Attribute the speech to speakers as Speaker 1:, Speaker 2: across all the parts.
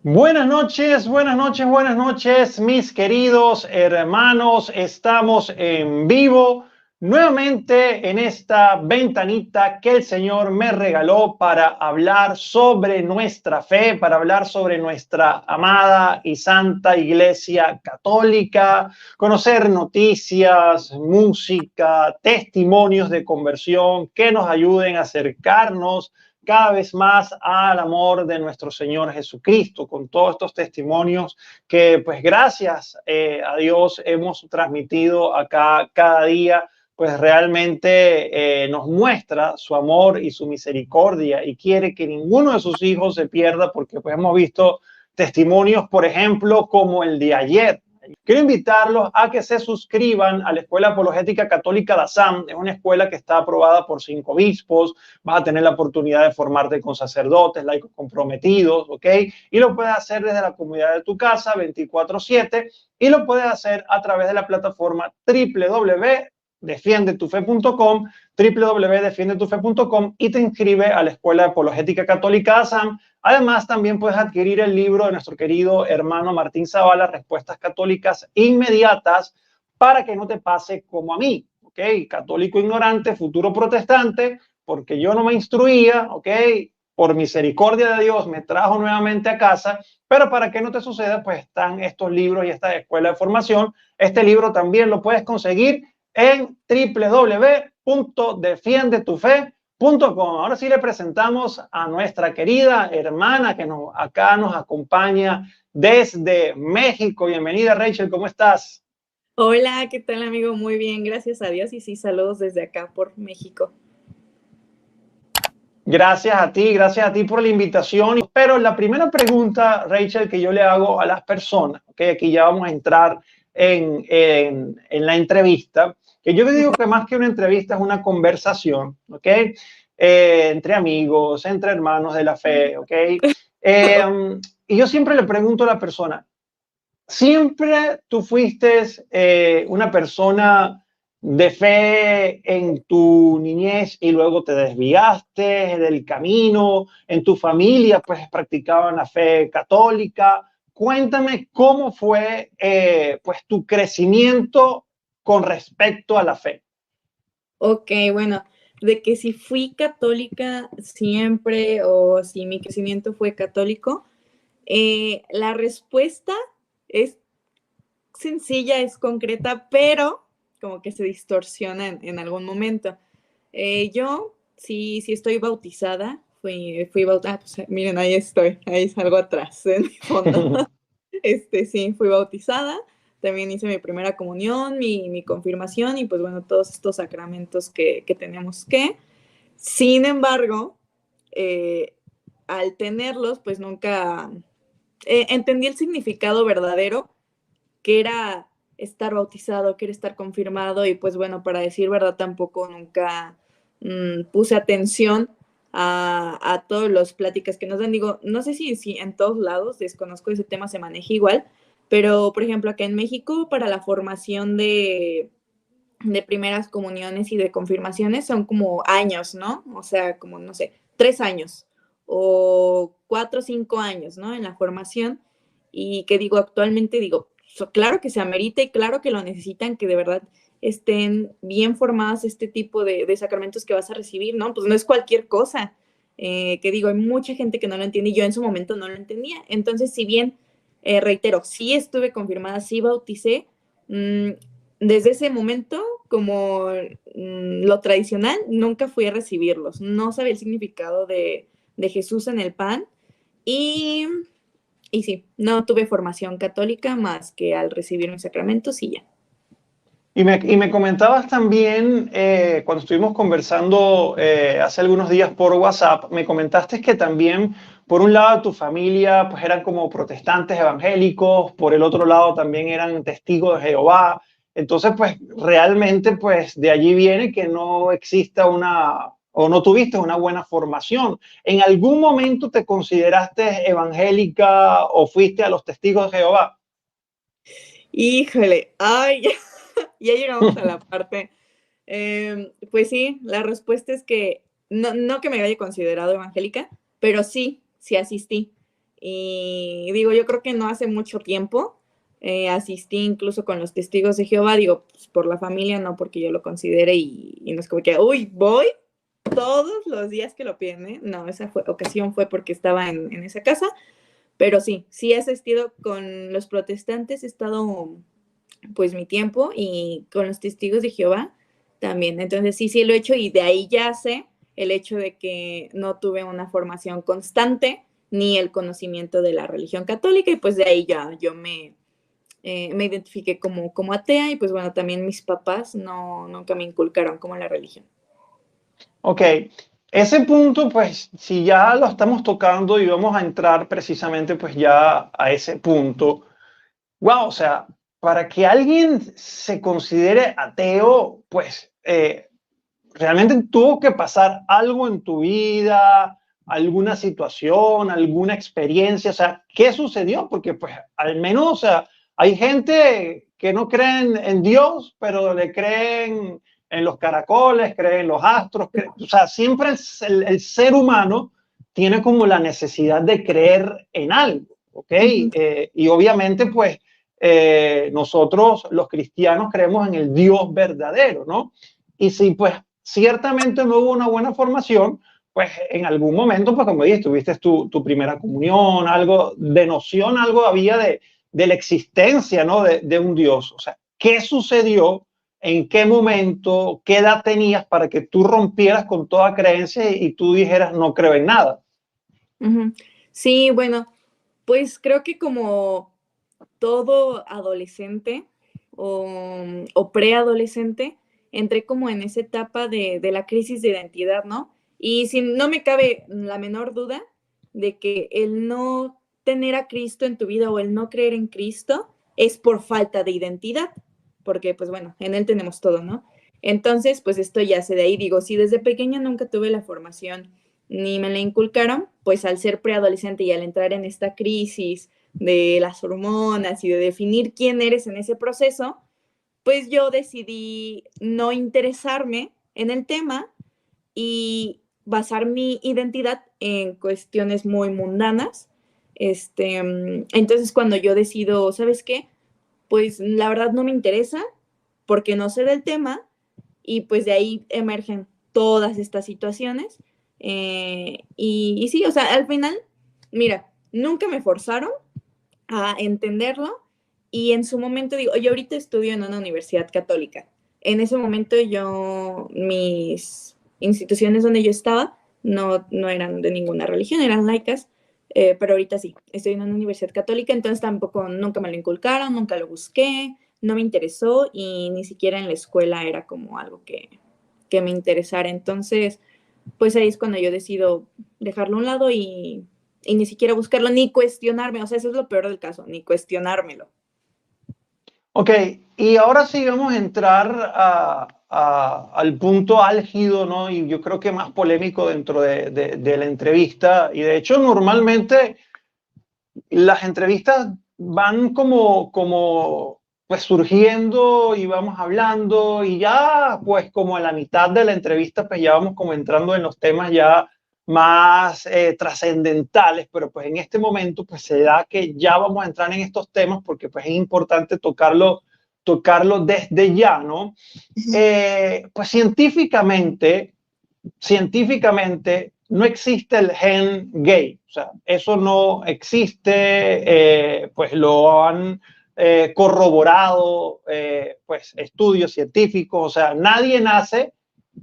Speaker 1: Buenas noches, buenas noches, buenas noches, mis queridos hermanos. Estamos en vivo nuevamente en esta ventanita que el Señor me regaló para hablar sobre nuestra fe, para hablar sobre nuestra amada y santa Iglesia Católica, conocer noticias, música, testimonios de conversión que nos ayuden a acercarnos cada vez más al amor de nuestro Señor Jesucristo, con todos estos testimonios que, pues, gracias a Dios hemos transmitido acá cada día, pues realmente nos muestra su amor y su misericordia y quiere que ninguno de sus hijos se pierda, porque pues hemos visto testimonios, por ejemplo, como el de ayer. Quiero invitarlos a que se suscriban a la Escuela Apologética Católica de ASAM. Es una escuela que está aprobada por 5 obispos. Vas a tener la oportunidad de formarte con sacerdotes, laicos comprometidos, ¿ok? Y lo puedes hacer desde la comunidad de tu casa 24/7 y lo puedes hacer a través de la plataforma www.defiendetufe.com, www.defiendetufe.com, y te inscribe a la Escuela Apologética Católica de ASAM. Además, también puedes adquirir el libro de nuestro querido hermano Martín Zavala, Respuestas Católicas Inmediatas, para que no te pase como a mí, ¿ok? Católico ignorante, futuro protestante, porque yo no me instruía, ¿ok? Por misericordia de Dios me trajo nuevamente a casa, pero para que no te suceda, pues están estos libros y esta escuela de formación. Este libro también lo puedes conseguir en www.defiendetufe.com. Ahora sí le presentamos a nuestra querida hermana que acá nos acompaña desde México. Bienvenida, Rachel, ¿cómo estás?
Speaker 2: Hola, ¿qué tal, amigo? Muy bien, gracias a Dios, y sí, saludos desde acá por México.
Speaker 1: Gracias a ti por la invitación. Pero la primera pregunta, Rachel, que yo le hago a las personas, ¿okay? Aquí ya vamos a entrar en la entrevista, que yo digo que más que una entrevista es una conversación, ¿ok? Entre amigos, entre hermanos de la fe, ¿ok? Y yo siempre le pregunto a la persona, ¿siempre tú fuiste una persona de fe en tu niñez y luego te desviaste del camino? ¿En tu familia pues practicaban la fe católica? Cuéntame cómo fue pues tu crecimiento con respecto a la fe.
Speaker 2: Ok, bueno, de que si fui católica siempre o si mi crecimiento fue católico, la respuesta es sencilla, es concreta, pero como que se distorsiona en algún momento. Yo sí estoy bautizada, fui bautizada, pues, miren, ahí estoy, ahí salgo atrás en mi fondo. Sí, fui bautizada, también hice mi primera comunión, mi confirmación y pues bueno, todos estos sacramentos que tenemos que. Sin embargo, al tenerlos, pues nunca entendí el significado verdadero, que era estar bautizado, que era estar confirmado, y pues bueno, para decir verdad, tampoco nunca puse atención a todas las pláticas que nos dan. Digo, no sé si en todos lados, desconozco ese tema, se maneja igual, pero por ejemplo acá en México para la formación de primeras comuniones y de confirmaciones son como años, ¿no? O sea, como, no sé, 3 años o 4 o 5 años, ¿no? En la formación. Y que digo, actualmente digo, claro que se amerita y claro que lo necesitan, que de verdad estén bien formadas este tipo de sacramentos que vas a recibir, ¿no? Pues no es cualquier cosa. Que digo, hay mucha gente que no lo entiende y yo en su momento no lo entendía. Entonces, si bien, reitero, sí estuve confirmada, sí bauticé, desde ese momento, como lo tradicional, nunca fui a recibirlos. No sabía el significado de Jesús en el pan y, y sí, no tuve formación católica más que al recibir mis sacramentos y ya.
Speaker 1: Y me comentabas también, cuando estuvimos conversando hace algunos días por WhatsApp, me comentaste que también, por un lado, tu familia pues eran como protestantes evangélicos, por el otro lado también eran testigos de Jehová. Entonces, pues realmente, pues de allí viene que no exista una, o no tuviste una buena formación. ¿En algún momento te consideraste evangélica o fuiste a los testigos de Jehová?
Speaker 2: Híjole, ay, ya llegamos a la parte. Pues sí, la respuesta es que no que me haya considerado evangélica, pero sí asistí. Y digo, yo creo que no hace mucho tiempo asistí incluso con los testigos de Jehová, digo, pues, por la familia, no porque yo lo considere y no es como que, uy, voy todos los días que lo piden, ¿eh? No, esa ocasión fue porque estaba en esa casa, pero sí, sí he asistido con los protestantes, he estado pues mi tiempo y con los testigos de Jehová también. Entonces sí, sí lo he hecho y de ahí ya sé el hecho de que no tuve una formación constante ni el conocimiento de la religión católica y pues de ahí ya yo me identifiqué como atea y pues bueno, también mis papás nunca me inculcaron como la religión.
Speaker 1: Ok, ese punto, pues, si ya lo estamos tocando y vamos a entrar precisamente, pues, ya a ese punto, wow, o sea, para que alguien se considere ateo, pues, realmente tuvo que pasar algo en tu vida, alguna situación, alguna experiencia, o sea, ¿qué sucedió? Porque, pues, al menos, o sea, hay gente que no creen en Dios, pero le creen en los caracoles, creen en los astros, o sea, siempre el ser humano tiene como la necesidad de creer en algo, ¿ok?
Speaker 2: Ujú.
Speaker 1: Y obviamente, pues, nosotros los cristianos creemos en el Dios verdadero, ¿no? Y si pues ciertamente no hubo una buena formación, pues en algún momento, pues como dijiste, tuviste tu primera comunión, algo de noción, algo había de la existencia, ¿no? De un Dios. O sea, ¿qué sucedió? ¿En qué momento? ¿Qué edad tenías para que tú rompieras con toda creencia y tú dijeras, no creo en nada?
Speaker 2: Ujú. Sí, bueno, pues creo que como todo adolescente o preadolescente, entré como en esa etapa de la crisis de identidad, ¿no? Y si no me cabe la menor duda de que el no tener a Cristo en tu vida o el no creer en Cristo es por falta de identidad, porque pues bueno, en Él tenemos todo, ¿no? Entonces, pues esto ya se de ahí, digo, si desde pequeña nunca tuve la formación ni me la inculcaron, pues al ser preadolescente y al entrar en esta crisis de las hormonas y de definir quién eres en ese proceso, pues yo decidí no interesarme en el tema y basar mi identidad en cuestiones muy mundanas. Entonces cuando yo decido, ¿sabes qué? Pues la verdad no me interesa porque no sé del tema y pues de ahí emergen todas estas situaciones. Y sí, o sea, al final, mira, nunca me forzaron a entenderlo y en su momento digo, yo ahorita estudio en una universidad católica. En ese momento mis instituciones donde yo estaba no eran de ninguna religión, eran laicas, pero ahorita sí, estoy en una universidad católica, entonces tampoco, nunca me lo inculcaron, nunca lo busqué, no me interesó y ni siquiera en la escuela era como algo que me interesara. Entonces, pues ahí es cuando yo decido dejarlo a un lado y ni siquiera buscarlo, ni cuestionarme. O sea, eso es lo peor del caso, ni cuestionármelo.
Speaker 1: Ok, y ahora sí vamos a entrar al punto álgido, ¿no? Y yo creo que más polémico dentro de la entrevista. Y de hecho, normalmente las entrevistas van como pues surgiendo y vamos hablando y ya pues como a la mitad de la entrevista pues ya vamos como entrando en los temas ya más trascendentales, pero pues en este momento pues se da que ya vamos a entrar en estos temas porque pues es importante tocarlo desde ya, ¿no? Pues científicamente no existe el gen gay, o sea, eso no existe, pues lo han corroborado pues estudios científicos, o sea, nadie nace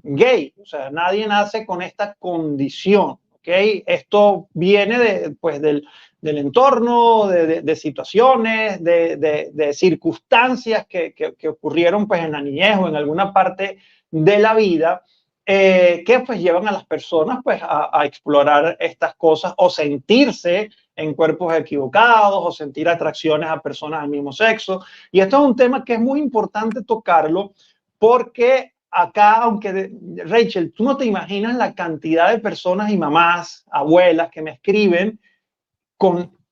Speaker 1: gay, o sea, nadie nace con esta condición, ¿ok? Esto viene pues, del entorno, de situaciones, de circunstancias que ocurrieron pues en la niñez o en alguna parte de la vida que pues llevan a las personas pues a explorar estas cosas o sentirse en cuerpos equivocados o sentir atracciones a personas del mismo sexo. Y esto es un tema que es muy importante tocarlo porque acá, aunque Rachel, tú no te imaginas la cantidad de personas y mamás, abuelas que me escriben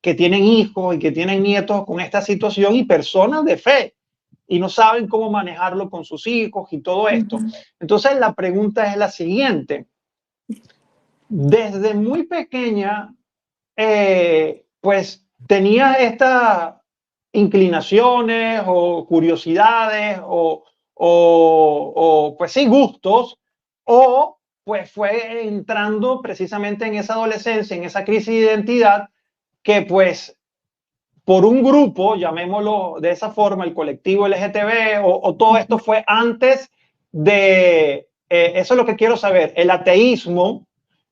Speaker 1: que tienen hijos y que tienen nietos con esta situación y personas de fe y no saben cómo manejarlo con sus hijos y todo esto. Entonces la pregunta es la siguiente. Desde muy pequeña, pues tenías estas inclinaciones o curiosidades pues sí, gustos, o pues fue entrando precisamente en esa adolescencia, en esa crisis de identidad, que pues por un grupo, llamémoslo de esa forma, el colectivo LGTB, o todo esto fue antes de, eso es lo que quiero saber, el ateísmo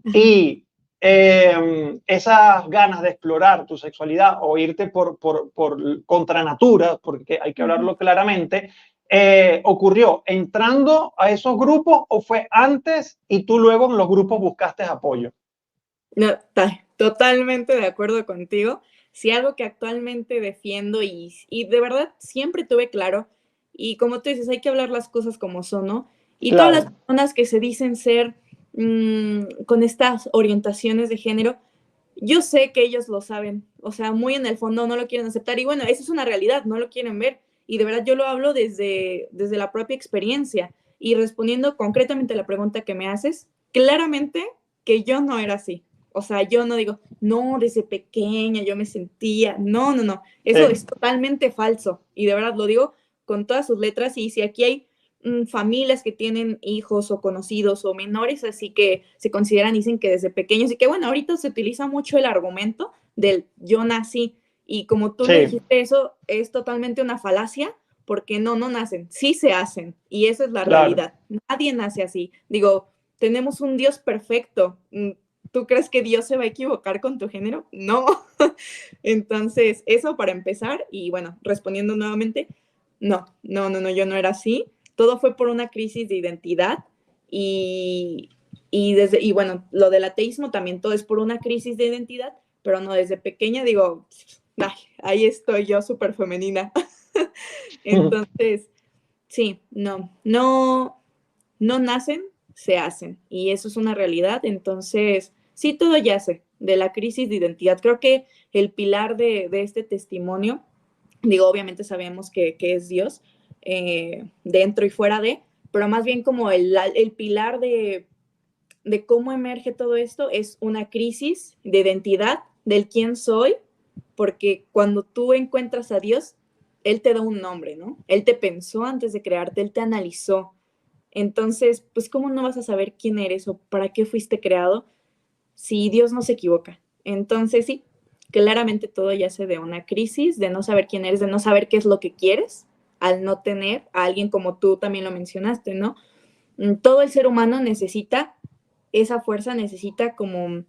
Speaker 1: y esas ganas de explorar tu sexualidad o irte por contra natura, porque hay que hablarlo claramente, ocurrió entrando a esos grupos o fue antes y tú luego en los grupos buscaste apoyo.
Speaker 2: No, totalmente de acuerdo contigo. Si algo que actualmente defiendo y de verdad siempre tuve claro, y como tú dices, hay que hablar las cosas como son, ¿no? Y todas las
Speaker 1: Claro,
Speaker 2: personas que se dicen ser con estas orientaciones de género, yo sé que ellos lo saben, o sea, muy en el fondo no lo quieren aceptar y bueno, esa es una realidad, no lo quieren ver y de verdad yo lo hablo desde la propia experiencia y respondiendo concretamente a la pregunta que me haces, claramente que yo no era así. O sea, yo no digo, no, desde pequeña yo me sentía, no, no, no, eso
Speaker 1: sí,
Speaker 2: es totalmente falso y de verdad lo digo con todas sus letras y si aquí hay familias que tienen hijos o conocidos o menores, así que se consideran, dicen que desde pequeños, y que bueno, ahorita se utiliza mucho el argumento del yo nací, y como tú lo
Speaker 1: sí,
Speaker 2: dijiste, eso es totalmente una falacia, porque no, no nacen, sí se hacen, y esa es la
Speaker 1: claro.
Speaker 2: realidad, nadie nace así, digo, tenemos un Dios perfecto, ¿tú crees que Dios se va a equivocar con tu género? No. Entonces, eso para empezar, y bueno, respondiendo nuevamente, no, no, no, no, yo no era así, todo fue por una crisis de identidad y, y bueno, lo del ateísmo también todo es por una crisis de identidad, pero no, desde pequeña digo, ay, ahí estoy yo súper femenina. Entonces, sí, no, no, no nacen, se hacen y eso es una realidad. Entonces, sí, todo yace de la crisis de identidad. Creo que el pilar de este testimonio, digo, obviamente sabemos que es Dios, dentro y fuera de, pero más bien como el pilar de cómo emerge todo esto es una crisis de identidad del quién soy, porque cuando tú encuentras a Dios, Él te da un nombre, ¿no? Él te pensó antes de crearte, Él te analizó. Entonces, pues, ¿cómo no vas a saber quién eres o para qué fuiste creado si Dios no se equivoca? Entonces, sí, claramente todo yace de una crisis, de no saber quién eres, de no saber qué es lo que quieres, al no tener a alguien como tú también lo mencionaste, ¿no? Todo el ser humano necesita esa fuerza, necesita como,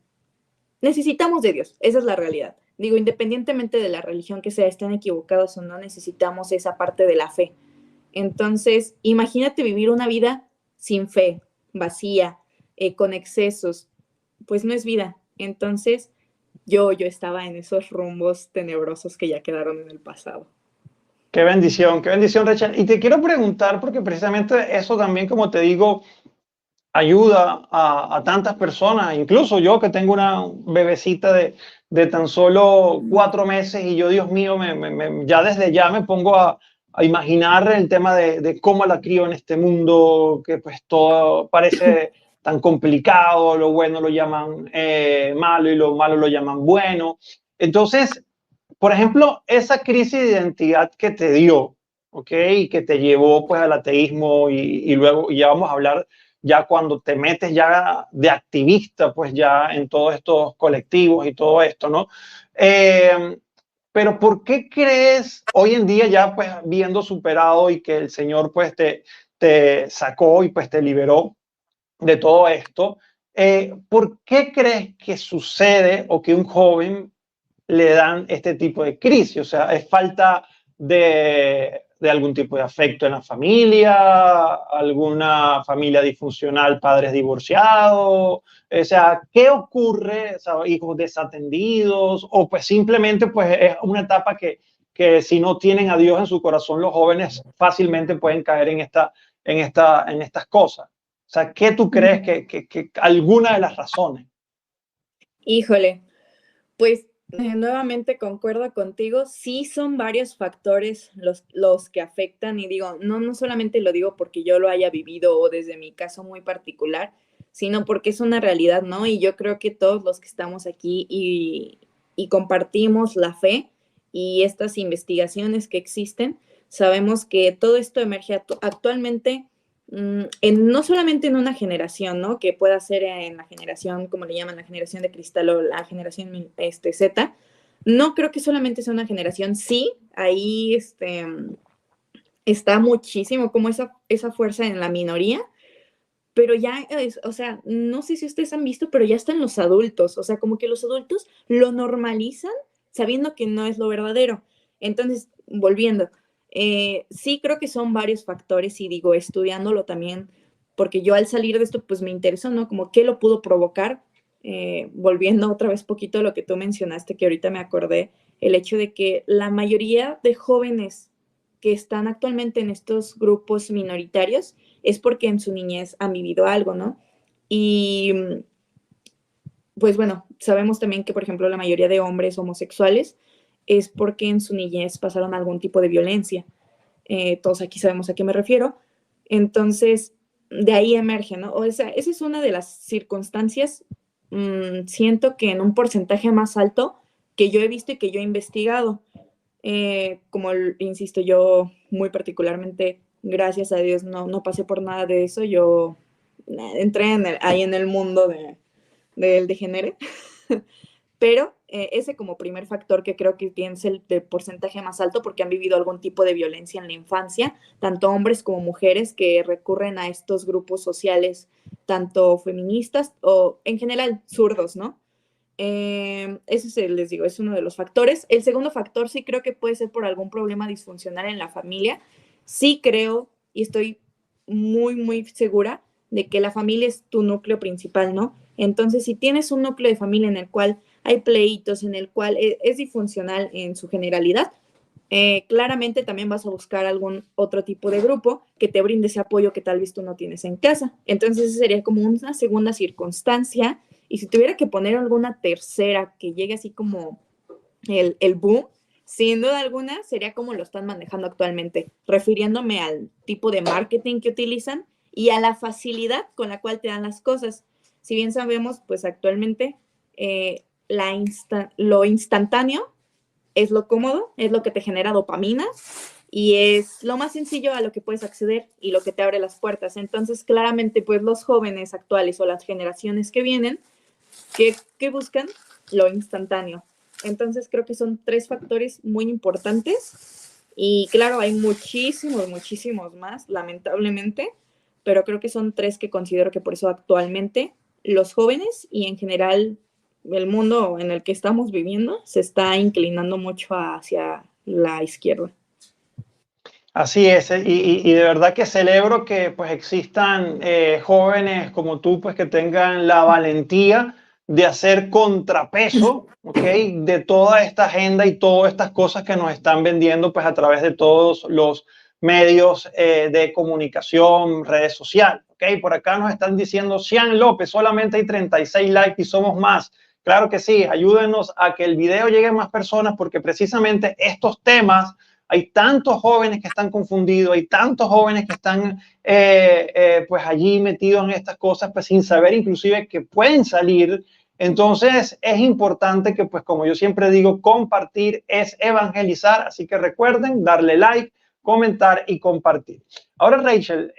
Speaker 2: necesitamos de Dios, esa es la realidad. Digo, independientemente de la religión que sea, estén equivocados o no, necesitamos esa parte de la fe. Entonces, imagínate vivir una vida sin fe, vacía, con excesos, pues no es vida. Entonces, yo estaba en esos rumbos tenebrosos que ya quedaron en el pasado.
Speaker 1: Qué bendición, Rachel. Y te quiero preguntar, porque precisamente eso también, como te digo, ayuda a tantas personas, incluso yo que tengo una bebecita de tan solo 4 meses y yo, Dios mío, ya desde ya me pongo a imaginar el tema de cómo la crío en este mundo, que pues todo parece tan complicado, lo bueno lo llaman malo y lo malo lo llaman bueno. Entonces, por ejemplo, esa crisis de identidad que te dio, ¿ok? Y que te llevó pues al ateísmo y luego y ya vamos a hablar ya cuando te metes ya de activista, pues ya en todos estos colectivos y todo esto, ¿no? Pero ¿por qué crees hoy en día ya pues viendo superado y que el Señor pues te sacó y pues te liberó de todo esto? ¿Por qué crees que sucede o que un joven le dan este tipo de crisis? O sea, ¿es falta de algún tipo de afecto en la familia, alguna familia disfuncional, padres divorciados? O sea, ¿qué ocurre? O sea, hijos desatendidos o pues simplemente pues es una etapa que si no tienen a Dios en su corazón, los jóvenes fácilmente pueden caer en estas cosas. O sea, ¿qué tú crees que alguna de las razones?
Speaker 2: Híjole, pues nuevamente concuerdo contigo, sí son varios factores los que afectan y digo, no, no solamente lo digo porque yo lo haya vivido o desde mi caso muy particular, sino porque es una realidad, ¿no? Y yo creo que todos los que estamos aquí y compartimos la fe y estas investigaciones que existen, sabemos que todo esto emerge actualmente no solamente en una generación, ¿no? Que pueda ser en la generación, como le llaman, la generación de cristal o la generación Z. No creo que solamente sea una generación, sí, ahí está muchísimo como esa fuerza en la minoría, pero ya, o sea, no sé si ustedes han visto, pero ya están los adultos, o sea, como que los adultos lo normalizan sabiendo que no es lo verdadero. Entonces, volviendo, sí creo que son varios factores y digo, estudiándolo también, porque yo al salir de esto, pues me interesó, ¿no? Como qué lo pudo provocar, volviendo otra vez poquito a lo que tú mencionaste, que ahorita me acordé, el hecho de que la mayoría de jóvenes que están actualmente en estos grupos minoritarios es porque en su niñez han vivido algo, ¿no? Y pues bueno, sabemos también que, por ejemplo, la mayoría de hombres homosexuales es porque en su niñez pasaron algún tipo de violencia. Todos aquí sabemos a qué me refiero. Entonces, de ahí emerge, ¿no? O sea, esa es una de las circunstancias, siento que en un porcentaje más alto que yo he visto y que yo he investigado. Como insisto, yo muy particularmente, gracias a Dios, no pasé por nada de eso. Yo entré ahí en el mundo del degenere, pero ese como primer factor que creo que tiene el de porcentaje más alto porque han vivido algún tipo de violencia en la infancia, tanto hombres como mujeres que recurren a estos grupos sociales, tanto feministas o en general zurdos, ¿no? Ese les digo, es uno de los factores. El segundo factor sí creo que puede ser por algún problema disfuncional en la familia. Sí creo y estoy muy, muy segura de que la familia es tu núcleo principal, ¿no? Entonces, si tienes un núcleo de familia en el cual hay pleitos, en el cual es disfuncional en su generalidad, claramente también vas a buscar algún otro tipo de grupo que te brinde ese apoyo que tal vez tú no tienes en casa. Entonces, esa sería como una segunda circunstancia. Y si tuviera que poner alguna tercera que llegue así como el boom, sin duda alguna sería como lo están manejando actualmente, refiriéndome al tipo de marketing que utilizan y a la facilidad con la cual te dan las cosas. Si bien sabemos, pues actualmente lo instantáneo es lo cómodo, es lo que te genera dopamina y es lo más sencillo a lo que puedes acceder y lo que te abre las puertas. Entonces, claramente, pues los jóvenes actuales o las generaciones que vienen, ¿qué buscan? Lo instantáneo. Entonces, creo que son tres factores muy importantes y claro, hay muchísimos, muchísimos más, lamentablemente, pero creo que son tres que considero que por eso actualmente los jóvenes y en general el mundo en el que estamos viviendo se está inclinando mucho hacia la izquierda.
Speaker 1: Así es, y de verdad que celebro que pues existan jóvenes como tú pues que tengan la valentía de hacer contrapeso, ¿ok? De toda esta agenda y todas estas cosas que nos están vendiendo pues a través de todos los medios de comunicación, redes sociales, ¿ok? Por acá nos están diciendo, Cian López, solamente hay 36 likes y somos más. Claro que sí, ayúdenos a que el video llegue a más personas porque precisamente estos temas hay tantos jóvenes que están confundidos, hay tantos jóvenes que están pues allí metidos en estas cosas pues sin saber inclusive que pueden salir. Entonces es importante que pues como yo siempre digo, compartir es evangelizar, así que recuerden darle like, comentar y compartir. Ahora Rachel,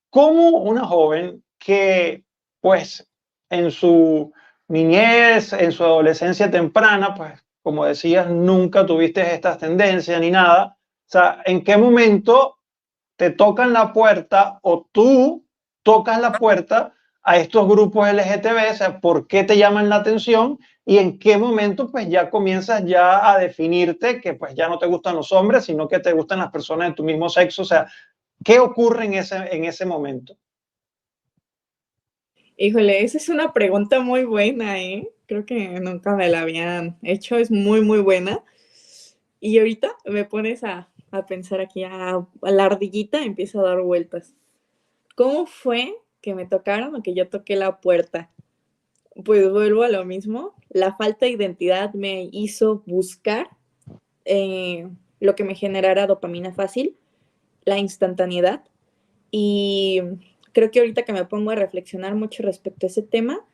Speaker 1: ¿cómo una joven que pues en su niñez, en su adolescencia temprana, pues como decías, nunca tuviste estas tendencias ni nada. O sea, ¿en qué momento te tocan la puerta o tú tocas la puerta a estos grupos LGTB? O sea, ¿por qué te llaman la atención? Y en qué momento pues ya comienzas ya a definirte que pues ya no te gustan los hombres, sino que te gustan las personas de tu mismo sexo. O sea, ¿qué ocurre en ese momento?
Speaker 2: Híjole, esa es una pregunta muy buena, ¿eh? Creo que nunca me la habían hecho, es muy, muy buena. Y ahorita me pones a pensar aquí, a la ardillita empieza a dar vueltas. ¿Cómo fue que me tocaron o que yo toqué la puerta? Pues vuelvo a lo mismo. La falta de identidad me hizo buscar lo que me generara dopamina fácil, la instantaneidad. Y creo que ahorita que me pongo a reflexionar mucho respecto a ese tema,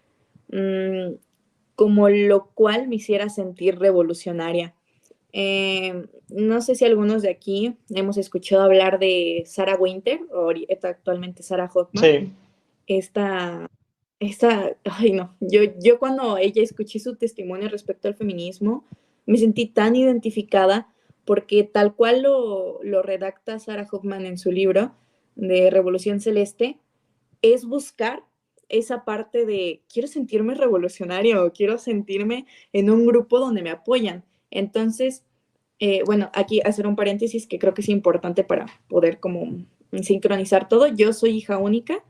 Speaker 2: como lo cual me hiciera sentir revolucionaria. No sé si algunos de aquí hemos escuchado hablar de Sarah Winter, o actualmente Sarah Hoffman.
Speaker 1: Sí.
Speaker 2: Ay no, yo cuando ella escuché su testimonio respecto al feminismo, me sentí tan identificada porque tal cual lo redacta Sarah Hoffman en su libro de Revolución Celeste, es buscar esa parte de quiero sentirme revolucionario, quiero sentirme en un grupo donde me apoyan. Entonces, bueno, aquí hacer un paréntesis que creo que es importante para poder como sincronizar todo. Yo soy hija única,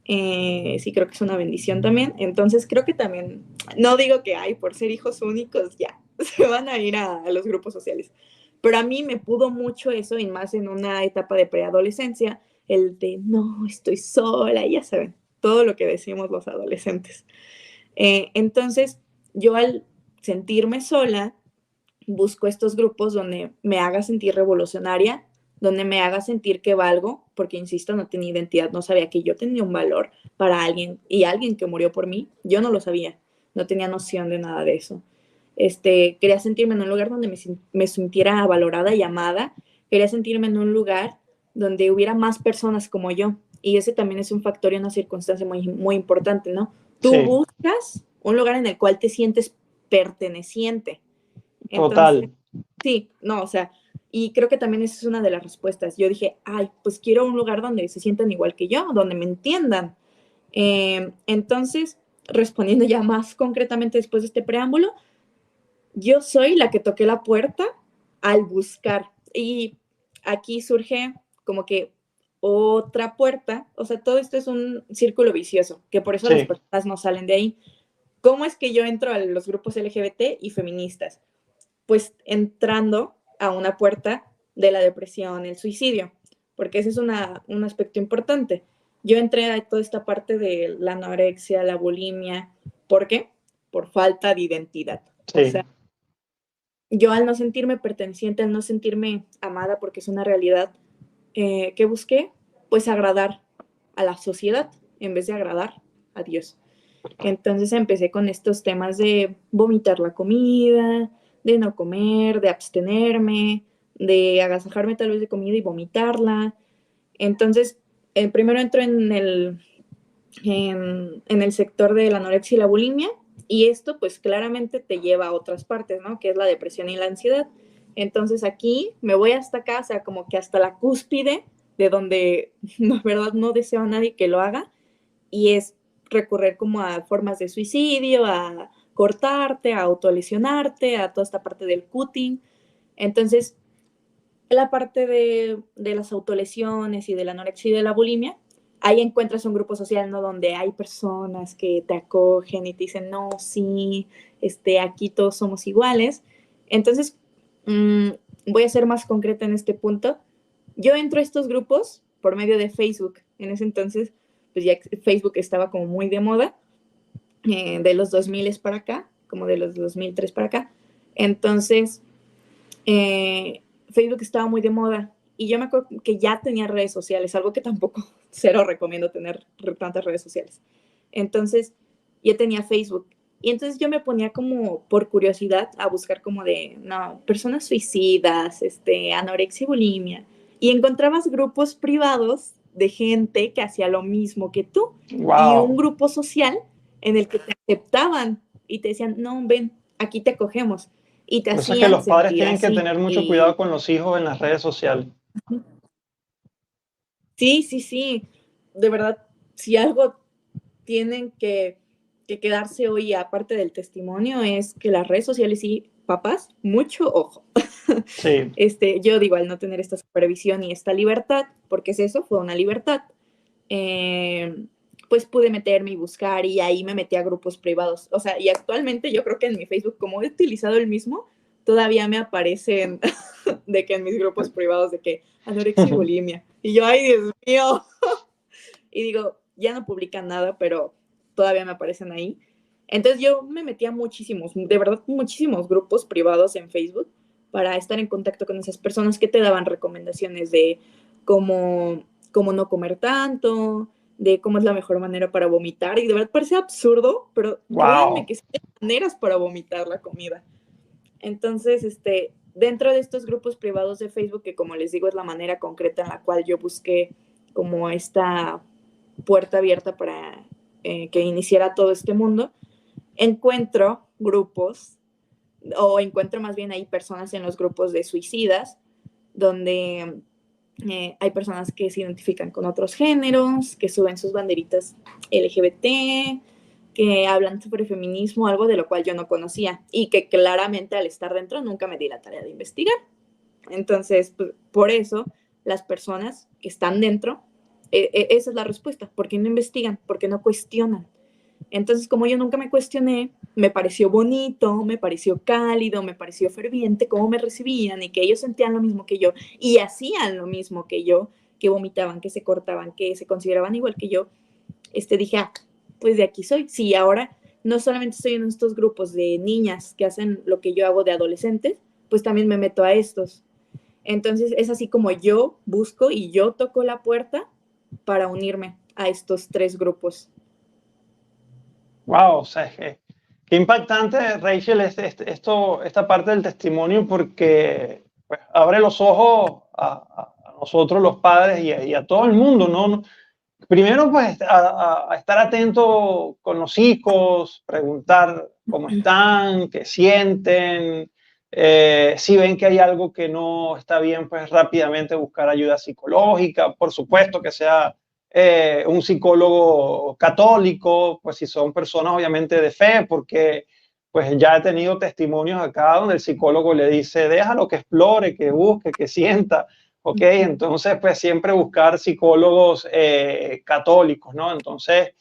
Speaker 2: sí creo que es una bendición también. Entonces creo que también, no digo que hay por ser hijos únicos ya se van a ir a los grupos sociales, pero a mí me pudo mucho eso, y más en una etapa de preadolescencia, el de no, estoy sola, ya saben, todo lo que decimos los adolescentes. Entonces yo al sentirme sola, busco estos grupos donde me haga sentir revolucionaria, donde me haga sentir que valgo, porque insisto, no tenía identidad, no sabía que yo tenía un valor para alguien, y alguien que murió por mí, yo no lo sabía, no tenía noción de nada de eso. Quería sentirme en un lugar donde me sintiera valorada y amada, quería sentirme en un lugar donde hubiera más personas como yo, y ese también es un factor y una circunstancia muy, muy importante, ¿no? Tú
Speaker 1: Sí,
Speaker 2: buscas un lugar en el cual te sientes perteneciente. Entonces,
Speaker 1: total.
Speaker 2: sí, no, o sea, y creo que también esa es una de las respuestas. Yo dije, ay, pues quiero un lugar donde se sientan igual que yo, donde me entiendan. Entonces, respondiendo ya más concretamente después de este preámbulo, yo soy la que toqué la puerta al buscar. Y aquí surge como que otra puerta, o sea, todo esto es un círculo vicioso, que por eso las
Speaker 1: Sí,
Speaker 2: personas no salen de ahí. ¿Cómo es que yo entro a los grupos LGBT y feministas? Pues entrando a una puerta de la depresión, el suicidio, porque ese es un aspecto importante. Yo entré a toda esta parte de la anorexia, la bulimia, ¿por qué? Por falta de identidad. O sea,
Speaker 1: sí,
Speaker 2: yo al no sentirme perteneciente, al no sentirme amada, porque es una realidad, ¿qué busqué? Pues agradar a la sociedad en vez de agradar a Dios. Entonces empecé con estos temas de vomitar la comida, de no comer, de abstenerme, de agasajarme tal vez de comida y vomitarla. Entonces, primero entro en el sector de la anorexia y la bulimia, y esto pues claramente te lleva a otras partes, ¿no? Que es la depresión y la ansiedad. Entonces aquí me voy hasta acá, o sea, como que hasta la cúspide de donde, la verdad, no deseo a nadie que lo haga, y es recurrir como a formas de suicidio, a cortarte, a autolesionarte, a toda esta parte del cutting. Entonces, la parte de las autolesiones y de la anorexia y de la bulimia, ahí encuentras un grupo social, ¿no? Donde hay personas que te acogen y te dicen, no, sí, aquí todos somos iguales. Entonces, mmm, voy a ser más concreta en este punto. Yo entro a estos grupos por medio de Facebook. En ese entonces, pues ya Facebook estaba como muy de moda, de los 2000 para acá, como de los 2003 para acá. Entonces, Facebook estaba muy de moda, y yo me acuerdo que ya tenía redes sociales, algo que tampoco cero recomiendo tener tantas redes sociales. Entonces, ya tenía Facebook. Y entonces yo me ponía como por curiosidad a buscar como de, no, personas suicidas, anorexia y bulimia. Y encontrabas grupos privados de gente que hacía lo mismo que tú. Y un
Speaker 1: wow.
Speaker 2: grupo social en el que te aceptaban y te decían, no, ven, aquí te acogemos. Y te
Speaker 1: Por eso es que
Speaker 2: hacían
Speaker 1: los padres
Speaker 2: sentir
Speaker 1: tienen que
Speaker 2: así.
Speaker 1: tener mucho cuidado
Speaker 2: Y
Speaker 1: con los hijos en las redes sociales.
Speaker 2: sí, sí, sí. De verdad, si algo tienen que quedarse hoy, aparte del testimonio, es que las redes sociales, y papás, mucho ojo.
Speaker 1: Sí,
Speaker 2: Yo digo, al no tener esta supervisión y esta libertad, porque es eso, fue una libertad, pues pude meterme y buscar, y ahí me metí a grupos privados. O sea, y actualmente yo creo que en mi Facebook, como he utilizado el mismo, todavía me aparecen de que en mis grupos privados de que anorexia y bulimia. Y yo, ay, Dios mío. Y digo, ya no publican nada, pero todavía me aparecen ahí. Entonces yo me metía muchísimos, de verdad, muchísimos grupos privados en Facebook para estar en contacto con esas personas que te daban recomendaciones de cómo no comer tanto, de cómo es la mejor manera para vomitar, y de verdad parece absurdo, pero créanme que sí hay maneras para vomitar la comida. Entonces, dentro de estos grupos privados de Facebook, que como les digo es la manera concreta en la cual yo busqué como esta puerta abierta para que iniciara todo este mundo, encuentro grupos, o encuentro más bien ahí personas en los grupos de suicidas, donde hay personas que se identifican con otros géneros, que suben sus banderitas LGBT, que hablan sobre feminismo, algo de lo cual yo no conocía y que claramente al estar dentro nunca me di la tarea de investigar. Entonces, pues, por eso las personas que están dentro, esa es la respuesta. ¿Por qué no investigan? ¿Por qué no cuestionan? Entonces, como yo nunca me cuestioné, me pareció bonito, me pareció cálido, me pareció ferviente cómo me recibían y que ellos sentían lo mismo que yo y hacían lo mismo que yo, que vomitaban, que se cortaban, que se consideraban igual que yo. Dije, pues de aquí soy. Sí, ahora no solamente estoy en estos grupos de niñas que hacen lo que yo hago de adolescentes, pues también me meto a estos. Entonces es así como yo busco y yo toco la puerta para unirme a estos 3 grupos.
Speaker 1: Wow, o sea, qué impactante, Rachel, esta parte del testimonio, porque pues, abre los ojos a nosotros los padres y a todo el mundo, ¿no? Primero, pues, a estar atento con los hijos, preguntar cómo están, qué sienten, si ven que hay algo que no está bien, pues rápidamente buscar ayuda psicológica, por supuesto que sea un psicólogo católico, pues si son personas obviamente de fe, porque pues ya he tenido testimonios acá donde el psicólogo le dice, déjalo que explore, que busque, que sienta. Ok, entonces pues siempre buscar psicólogos católicos, ¿no? Entonces,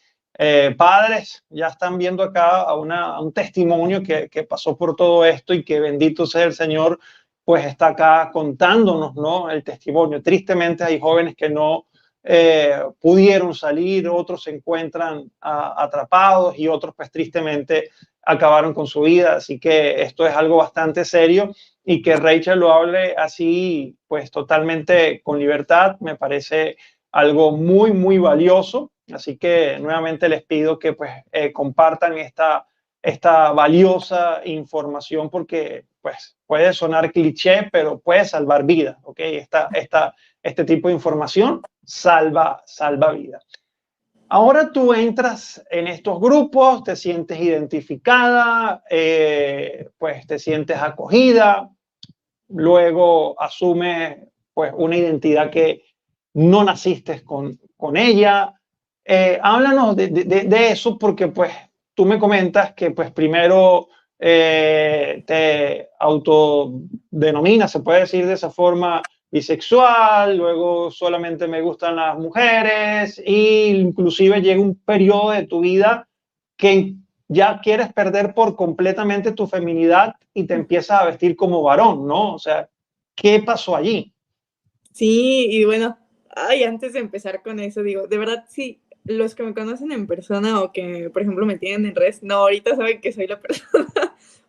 Speaker 1: padres ya están viendo acá a un testimonio que pasó por todo esto y que bendito sea el Señor, pues está acá contándonos, ¿no? El testimonio. Tristemente hay jóvenes que no pudieron salir, otros se encuentran atrapados y otros pues tristemente acabaron con su vida. Así que esto es algo bastante serio y que Rachel lo hable así pues totalmente con libertad me parece algo muy, muy valioso. Así que nuevamente les pido que pues compartan esta valiosa información porque pues puede sonar cliché, pero puede salvar vidas, ¿ok? Este tipo de información salva vidas. Ahora tú entras en estos grupos, te sientes identificada, pues te sientes acogida, luego asumes pues una identidad que no naciste con ella. Háblanos de eso porque pues tú me comentas que pues primero te autodenominas, se puede decir de esa forma, bisexual, luego solamente me gustan las mujeres e inclusive llega un periodo de tu vida que ya quieres perder por completamente tu feminidad y te empiezas a vestir como varón, ¿no? O sea, ¿qué pasó allí?
Speaker 2: Sí, y bueno, antes de empezar con eso, digo, de verdad, sí, los que me conocen en persona o que, por ejemplo, me tienen en redes, no, ahorita saben que soy la persona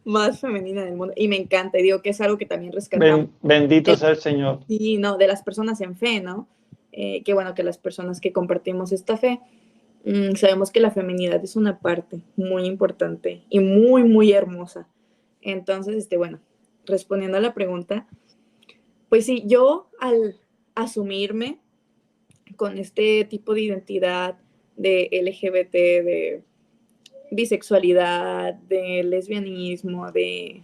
Speaker 2: más femenina del mundo y me encanta, y digo que es algo que también rescatamos.
Speaker 1: Bendito sea el Señor.
Speaker 2: Sí, no, de las personas en fe, ¿no? Qué bueno que las personas que compartimos esta fe, sabemos que la feminidad es una parte muy importante y muy, muy hermosa. Entonces, bueno, respondiendo a la pregunta, pues sí, yo al asumirme con este tipo de identidad de LGBT, de bisexualidad, de lesbianismo, de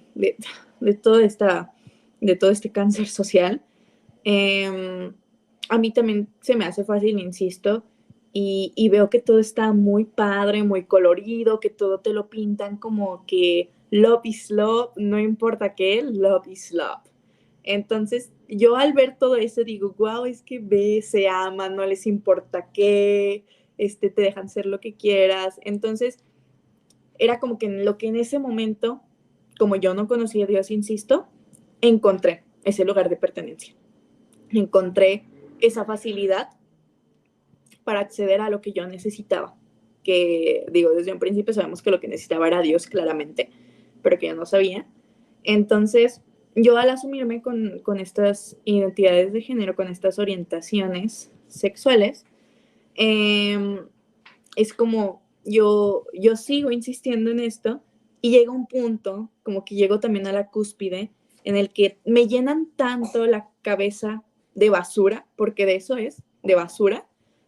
Speaker 2: todo este cáncer social, a mí también se me hace fácil, insisto, y veo que todo está muy padre, muy colorido, que todo te lo pintan como que love is love, no importa qué, love is love. Entonces, yo al ver todo eso digo, wow, es que se aman, no les importa qué, te dejan ser lo que quieras. Entonces, era como que lo que en ese momento, como yo no conocía a Dios, insisto, encontré ese lugar de pertenencia. Encontré esa facilidad para acceder a lo que yo necesitaba. Que, digo, desde un principio sabemos que lo que necesitaba era Dios, claramente, pero que yo no sabía. Entonces, yo al asumirme con estas identidades de género, con estas orientaciones sexuales, em, es como yo sigo insistiendo en esto y llega un punto, como que llego también a la cúspide, en el que me llenan tanto la cabeza de basura, porque de eso es, de basura,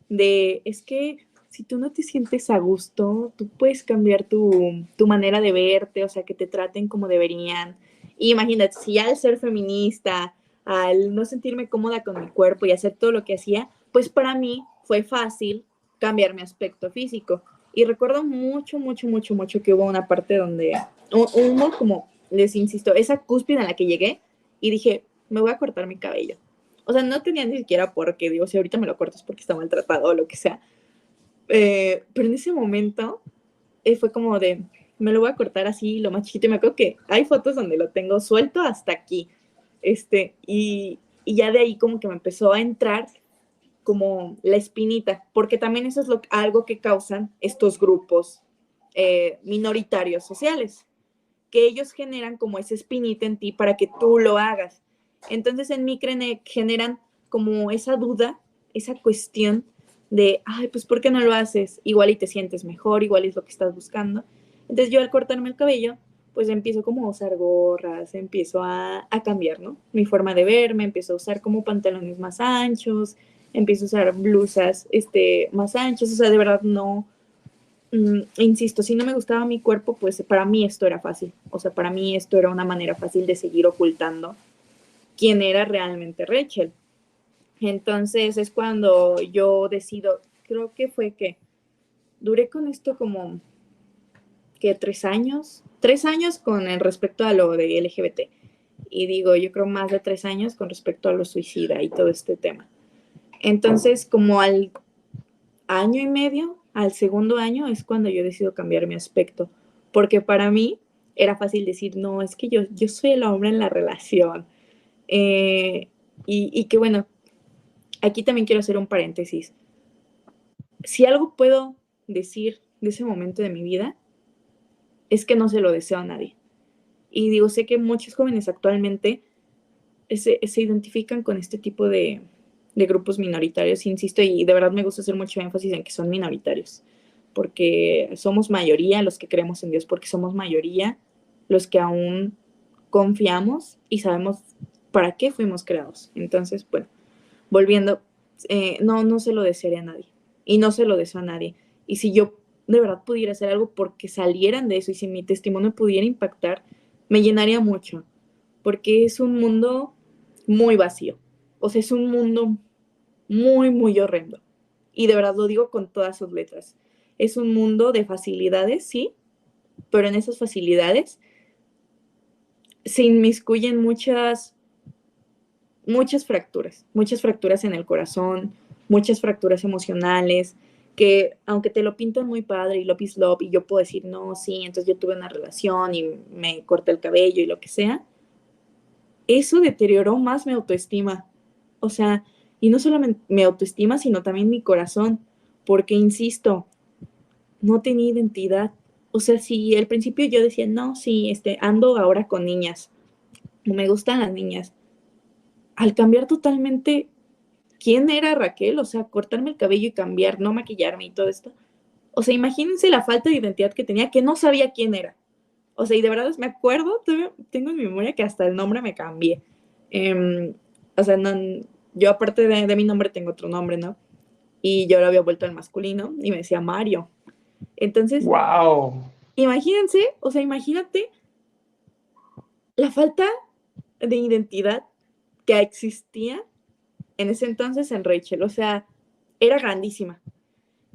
Speaker 2: es que si tú no te sientes a gusto, tú puedes cambiar tu manera de verte, o sea, que te traten como deberían. Y imagínate, si al ser feminista, al no sentirme cómoda con mi cuerpo y hacer todo lo que hacía, pues para mí fue fácil cambiar mi aspecto físico. Y recuerdo mucho, mucho, mucho, mucho que hubo una parte donde, como les insisto, esa cúspide en la que llegué y dije, me voy a cortar mi cabello. O sea, no tenía ni siquiera por qué, digo, si ahorita me lo corto es porque está maltratado o lo que sea. Pero en ese momento fue como de, me lo voy a cortar así, lo más chiquito. Y me acuerdo que hay fotos donde lo tengo suelto hasta aquí. Y ya de ahí como que me empezó a entrar como la espinita, porque también eso es algo que causan estos grupos minoritarios sociales, que ellos generan como esa espinita en ti para que tú lo hagas. Entonces en mí generan como esa duda, esa cuestión de, ay, pues ¿por qué no lo haces? Igual y te sientes mejor, igual es lo que estás buscando. Entonces yo al cortarme el cabello, pues empiezo como a usar gorras, empiezo a cambiar, ¿no? Mi forma de verme, empiezo a usar como pantalones más anchos, empiezo a usar blusas más anchas, o sea, de verdad no, insisto, si no me gustaba mi cuerpo, pues para mí esto era fácil, o sea, para mí esto era una manera fácil de seguir ocultando quién era realmente Rachel. Entonces es cuando yo decido, creo que fue que duré con esto como que 3 años con el respecto a lo de LGBT. Y digo, yo creo más de 3 años con respecto a lo suicida y todo este tema. Entonces, como al año y medio, al segundo año, es cuando yo decido cambiar mi aspecto. Porque para mí era fácil decir, no, es que yo soy el hombre en la relación. Y que bueno, aquí también quiero hacer un paréntesis. Si algo puedo decir de ese momento de mi vida, es que no se lo deseo a nadie. Y digo, sé que muchos jóvenes actualmente se identifican con este tipo de grupos minoritarios, insisto, y de verdad me gusta hacer mucho énfasis en que son minoritarios, porque somos mayoría los que creemos en Dios, porque somos mayoría los que aún confiamos y sabemos para qué fuimos creados. Entonces, bueno, volviendo, no se lo desearía a nadie, y no se lo deseo a nadie. Y si yo de verdad pudiera hacer algo porque salieran de eso, y si mi testimonio pudiera impactar, me llenaría mucho, porque es un mundo muy vacío. O sea, es un mundo muy, muy horrendo. Y de verdad lo digo con todas sus letras. Es un mundo de facilidades, sí, pero en esas facilidades se inmiscuyen muchas fracturas en el corazón, muchas fracturas emocionales, que aunque te lo pintan muy padre y love is love, y yo puedo decir, no, sí, entonces yo tuve una relación y me corté el cabello y lo que sea, eso deterioró más mi autoestima. O sea, y no solamente mi autoestima, sino también mi corazón, porque, insisto, no tenía identidad. O sea, si al principio yo decía, no, sí, ando ahora con niñas, o me gustan las niñas, al cambiar totalmente quién era Raquel, o sea, cortarme el cabello y cambiar, no maquillarme y todo esto. O sea, imagínense la falta de identidad que tenía, que no sabía quién era. O sea, y de verdad me acuerdo, tengo en mi memoria que hasta el nombre me cambié. O sea, no, yo aparte de mi nombre tengo otro nombre, ¿no? Y yo lo había vuelto al masculino y me decía Mario. Entonces,
Speaker 1: Wow.
Speaker 2: imagínense, o sea, imagínate la falta de identidad que existía en ese entonces en Rachel. O sea, era grandísima.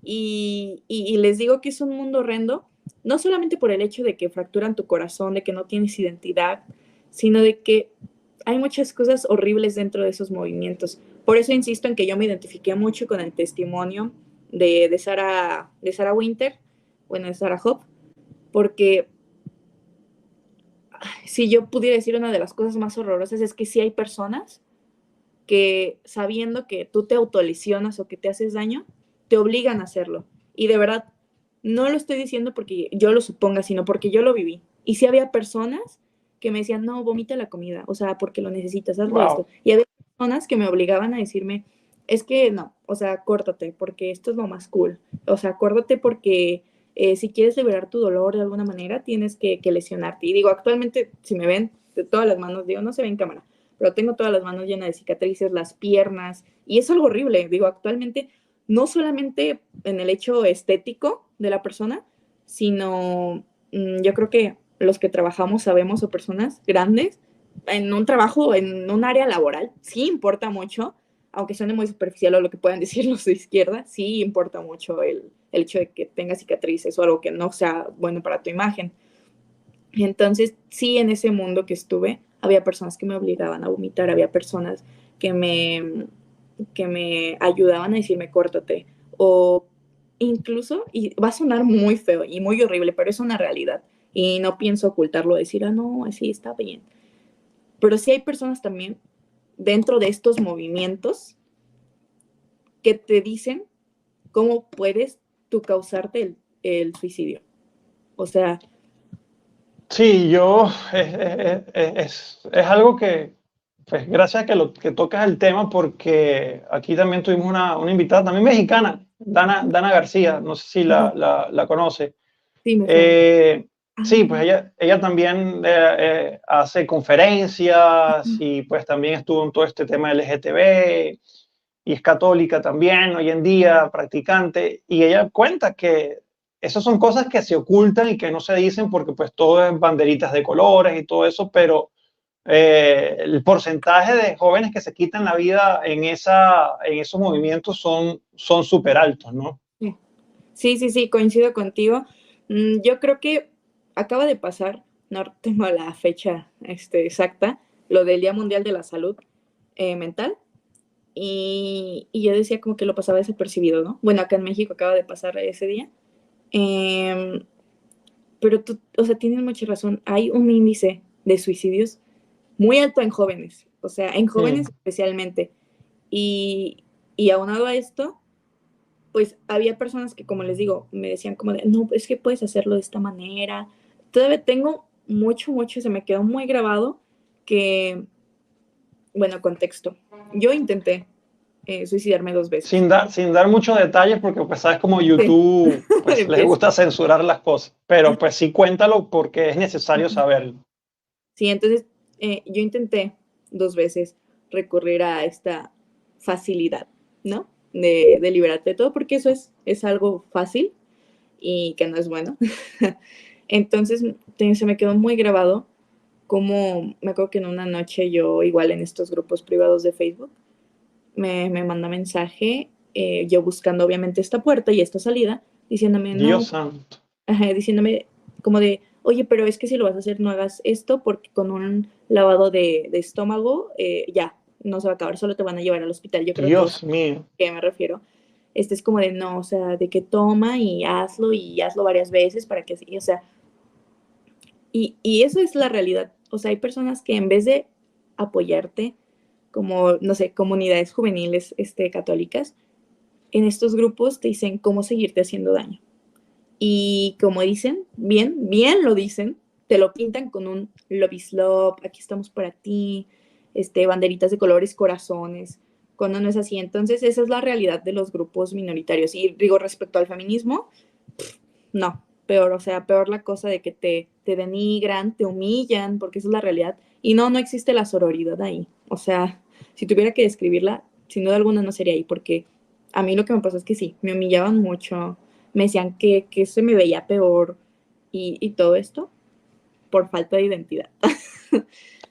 Speaker 2: Y les digo que es un mundo horrendo, no solamente por el hecho de que fracturan tu corazón, de que no tienes identidad, sino de que hay muchas cosas horribles dentro de esos movimientos. Por eso insisto en que yo me identifiqué mucho con el testimonio de Sarah Winter, bueno, de Sarah Hope, porque si yo pudiera decir una de las cosas más horrorosas es que sí hay personas que sabiendo que tú te autolesionas o que te haces daño, te obligan a hacerlo. Y de verdad, no lo estoy diciendo porque yo lo suponga, sino porque yo lo viví. Y sí había personas que me decían, no, vomita la comida, o sea, porque lo necesitas, hazlo
Speaker 1: Wow.
Speaker 2: esto. Y había personas que me obligaban a decirme, es que no, o sea, córtate, porque esto es lo más cool. O sea, córtate porque si quieres liberar tu dolor de alguna manera, tienes que lesionarte. Y digo, actualmente, si me ven de todas las manos, digo, no se ve en cámara, pero tengo todas las manos llenas de cicatrices, las piernas, y es algo horrible. Digo, actualmente, no solamente en el hecho estético de la persona, sino yo creo que los que trabajamos sabemos, o personas grandes, en un trabajo, en un área laboral, sí importa mucho, aunque suene muy superficial o lo que puedan decir los de izquierda, sí importa mucho el hecho de que tengas cicatrices o algo que no sea bueno para tu imagen. Entonces, sí, en ese mundo que estuve, había personas que me obligaban a vomitar, había personas que me ayudaban a decirme córtate, o incluso, y va a sonar muy feo y muy horrible, pero es una realidad, y no pienso ocultarlo, decir, ah, no, así está bien. Pero sí hay personas también dentro de estos movimientos que te dicen cómo puedes tú causarte el suicidio. O sea,
Speaker 1: Sí, es algo que, pues gracias a que tocas el tema, porque aquí también tuvimos una invitada, también mexicana, Dana García, no sé si
Speaker 2: ajá,
Speaker 1: la conoce.
Speaker 2: sí me suena.
Speaker 1: Eh,
Speaker 2: Ah,
Speaker 1: sí, pues ella también hace conferencias y pues también estuvo en todo este tema LGTB y es católica también hoy en día, practicante, y ella cuenta que esas son cosas que se ocultan y que no se dicen porque pues todo es banderitas de colores y todo eso, pero el porcentaje de jóvenes que se quitan la vida en esos movimientos son súper altos, ¿no?
Speaker 2: sí, sí, sí, coincido contigo. Yo creo que acaba de pasar, no tengo la fecha exacta, lo del Día Mundial de la Salud Mental. Y yo decía como que lo pasaba desapercibido, ¿no? Bueno, acá en México acaba de pasar ese día. Eh, pero tú, o sea, tienes mucha razón. Hay un índice de suicidios muy alto en jóvenes, o sea, en jóvenes
Speaker 1: Mm.
Speaker 2: especialmente. Y aunado a esto, pues había personas que, como les digo, me decían como de, no, es que puedes hacerlo de esta manera. Todavía tengo mucho, mucho, se me quedó muy grabado que, bueno, contexto. Yo intenté suicidarme 2 veces.
Speaker 1: Sin dar muchos detalles, porque pues sabes como
Speaker 2: Sí,
Speaker 1: YouTube pues les
Speaker 2: empiezo.
Speaker 1: gusta censurar las cosas, pero pues sí cuéntalo porque es necesario saberlo.
Speaker 2: Sí, entonces yo intenté 2 veces recurrir a esta facilidad, ¿no? De liberarte de todo, porque eso es algo fácil y que no es bueno. Entonces se me quedó muy grabado como me acuerdo que en una noche yo, igual en estos grupos privados de Facebook, me manda mensaje, yo buscando obviamente esta puerta y esta salida, diciéndome,
Speaker 1: Dios
Speaker 2: no,
Speaker 1: santo.
Speaker 2: ajá, diciéndome como de, oye, pero es que si lo vas a hacer, no hagas esto porque con un lavado de estómago, ya, no se va a acabar, solo te van a llevar al hospital. Yo creo que todos
Speaker 1: Dios mío.
Speaker 2: a qué me refiero. Este es como de, no, o sea, de que toma y hazlo varias veces para que así, o sea, y eso es la realidad. O sea, hay personas que en vez de apoyarte, como, no sé, comunidades juveniles católicas, en estos grupos te dicen cómo seguirte haciendo daño. Y como dicen, bien, bien lo dicen, te lo pintan con un love is love, aquí estamos para ti, banderitas de colores, corazones, cuando no es así. Entonces, esa es la realidad de los grupos minoritarios. Y digo, respecto al feminismo, no, peor, o sea, peor la cosa de que te denigran, te humillan, porque esa es la realidad. Y no, no existe la sororidad ahí. O sea, si tuviera que describirla, sin duda alguna no sería ahí, porque a mí lo que me pasó es que sí, me humillaban mucho, me decían que se me veía peor y todo esto por falta de identidad.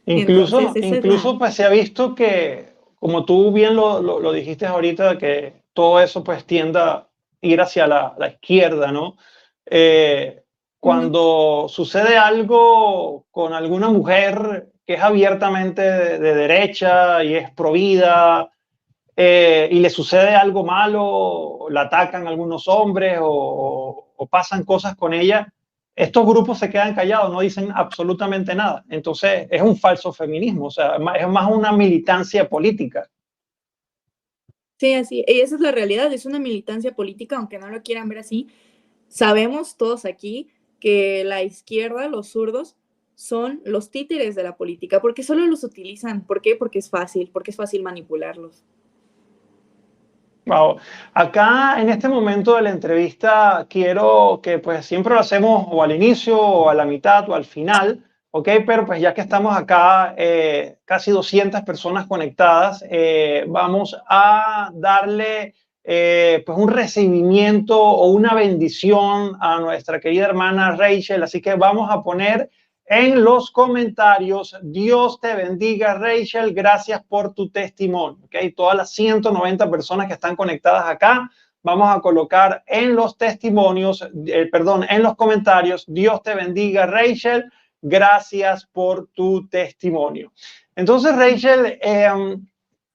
Speaker 2: Entonces, esa es la...
Speaker 1: Incluso pues se ha visto que, como tú bien lo dijiste ahorita, que todo eso pues tiende a ir hacia la izquierda, ¿no? Eh,
Speaker 2: Ujú.
Speaker 1: Cuando sucede algo con alguna mujer que es abiertamente de derecha y es provida, y le sucede algo malo, la atacan algunos hombres o pasan cosas con ella, estos grupos se quedan callados, no dicen absolutamente nada. Entonces es un falso feminismo, o sea, es más una militancia política.
Speaker 2: Sí, así, y esa es la realidad, es una militancia política, aunque no lo quieran ver así. Sabemos todos aquí que la izquierda, los zurdos, son los títeres de la política, porque solo los utilizan. ¿Por qué? Porque es fácil manipularlos.
Speaker 1: Wow. Acá en este momento de la entrevista quiero que pues siempre lo hacemos o al inicio o a la mitad o al final, ¿ok? Pero pues ya que estamos acá, casi 200 personas conectadas, vamos a darle pues un recibimiento o una bendición a nuestra querida hermana Rachel. Así que vamos a poner en los comentarios: Dios te bendiga, Rachel, gracias por tu testimonio. ¿Okay? Todas las 190 personas que están conectadas acá, vamos a colocar en los testimonios, en los comentarios: Dios te bendiga, Rachel, gracias por tu testimonio. Entonces, Rachel,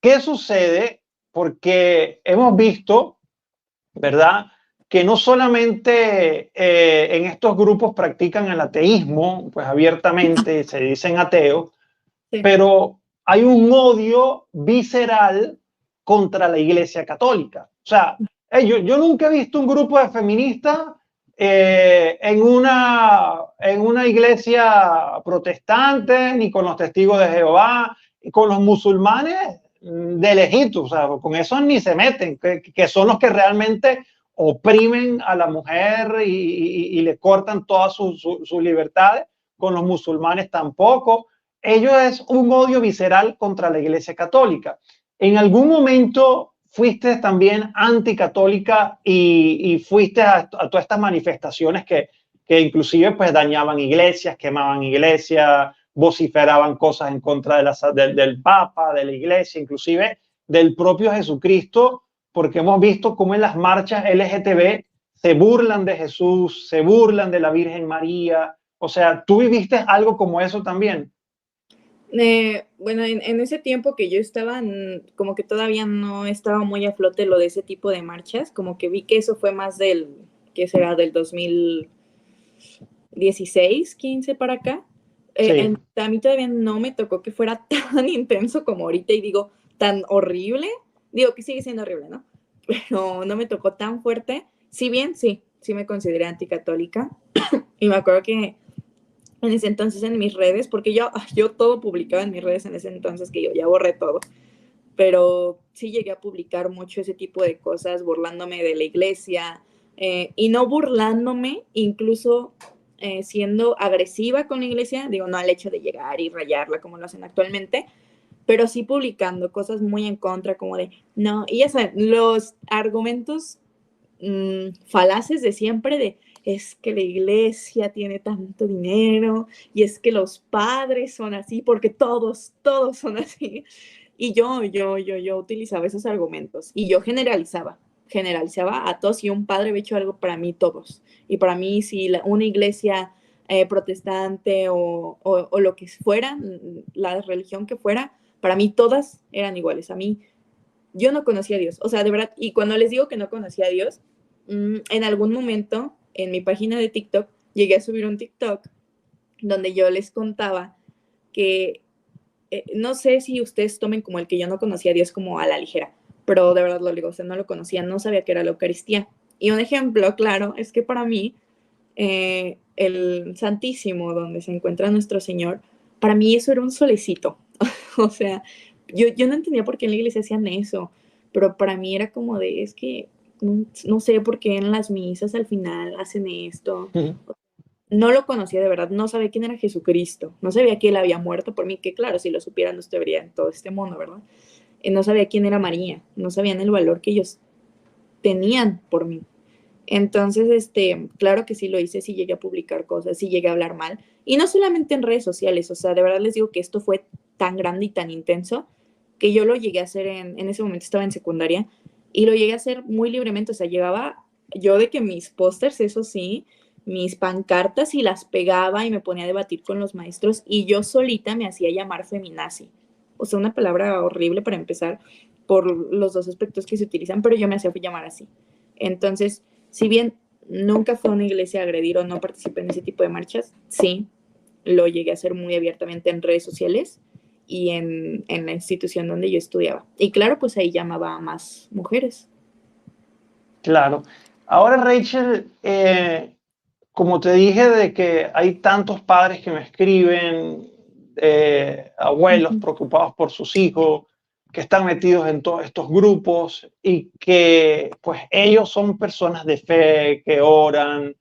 Speaker 1: ¿qué sucede? Porque hemos visto, ¿verdad?, que no solamente en estos grupos practican el ateísmo, pues abiertamente se dicen ateos, sí, pero hay un odio visceral contra la Iglesia Católica. O sea, yo nunca he visto un grupo de feministas en una iglesia protestante, ni con los testigos de Jehová, y con los musulmanes de lejito, o sea, con eso ni se meten, que son los que realmente oprimen a la mujer y le cortan todas sus libertades. Con los musulmanes tampoco. Ello es un odio visceral contra la Iglesia Católica. ¿En algún momento fuiste también anticatólica y fuiste a todas estas manifestaciones que inclusive pues dañaban iglesias, quemaban iglesias, vociferaban cosas en contra del Papa, de la Iglesia, inclusive del propio Jesucristo? Porque hemos visto cómo en las marchas LGTB se burlan de Jesús, se burlan de la Virgen María. O sea, ¿tú viviste algo como eso también?
Speaker 2: Bueno, en ese tiempo que yo estaba, como que todavía no estaba muy a flote lo de ese tipo de marchas, como que vi que eso fue más ¿qué será? Del 2016, 15 para acá. Sí. A mí todavía no me tocó que fuera tan intenso como ahorita y digo, tan horrible. Digo que sigue siendo horrible, ¿no? Pero no me tocó tan fuerte. Si bien, sí me consideré anticatólica. Y me acuerdo que en ese entonces en mis redes, porque yo todo publicaba en mis redes en ese entonces, que yo ya borré todo, pero sí llegué a publicar mucho ese tipo de cosas, burlándome de la iglesia, y no burlándome, incluso siendo agresiva con la iglesia, digo, no al hecho de llegar y rayarla como lo hacen actualmente, pero sí publicando cosas muy en contra, como de, no, y ya saben, los argumentos falaces de siempre de, es que la iglesia tiene tanto dinero y es que los padres son así porque todos son así. Y yo utilizaba esos argumentos y yo generalizaba a todos. Y un padre había hecho algo para mí, todos. Y para mí, si una iglesia protestante o lo que fuera, la religión que fuera, para mí todas eran iguales. A mí, yo no conocía a Dios. O sea, de verdad, y cuando les digo que no conocía a Dios, en algún momento en mi página de TikTok llegué a subir un TikTok donde yo les contaba que no sé si ustedes tomen como el que yo no conocía a Dios como a la ligera, pero de verdad lo digo, o sea, no lo conocía, no sabía que era la Eucaristía. Y un ejemplo claro es que para mí el Santísimo, donde se encuentra nuestro Señor, para mí eso era un solecito. O sea, yo no entendía por qué en la iglesia hacían eso, pero para mí era como de, es que no sé por qué en las misas al final hacen esto. No lo conocía de verdad, no sabía quién era Jesucristo, no sabía que él había muerto por mí, que claro, si lo supiera no estaría en todo este mundo, ¿verdad? No sabía quién era María, no sabían el valor que ellos tenían por mí. Entonces, claro que sí lo hice, sí llegué a publicar cosas, sí llegué a hablar mal, y no solamente en redes sociales, o sea, de verdad les digo que esto fue tan grande y tan intenso que yo lo llegué a hacer en ese momento estaba en secundaria, y lo llegué a hacer muy libremente, o sea, llegaba yo de que mis pósters, eso sí, mis pancartas y las pegaba y me ponía a debatir con los maestros y yo solita me hacía llamar feminazi. O sea, una palabra horrible para empezar por los dos aspectos que se utilizan, pero yo me hacía llamar así. Entonces, si bien nunca fue a una iglesia a agredir o no participé en ese tipo de marchas, sí, lo llegué a hacer muy abiertamente en redes sociales y en la institución donde yo estudiaba. Y claro, pues ahí llamaba a más mujeres.
Speaker 1: Claro. Ahora, Rachel, como te dije de que hay tantos padres que me escriben, abuelos preocupados por sus hijos, que están metidos en todos estos grupos y que pues ellos son personas de fe, que oran,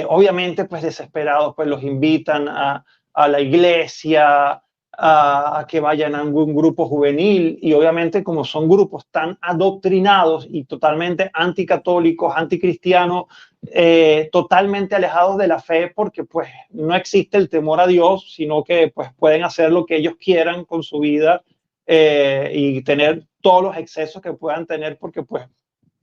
Speaker 1: obviamente pues desesperados, pues los invitan a la iglesia, a que vayan a algún grupo juvenil y obviamente como son grupos tan adoctrinados y totalmente anticatólicos, anticristianos, totalmente alejados de la fe porque pues no existe el temor a Dios, sino que pues pueden hacer lo que ellos quieran con su vida y tener todos los excesos que puedan tener porque pues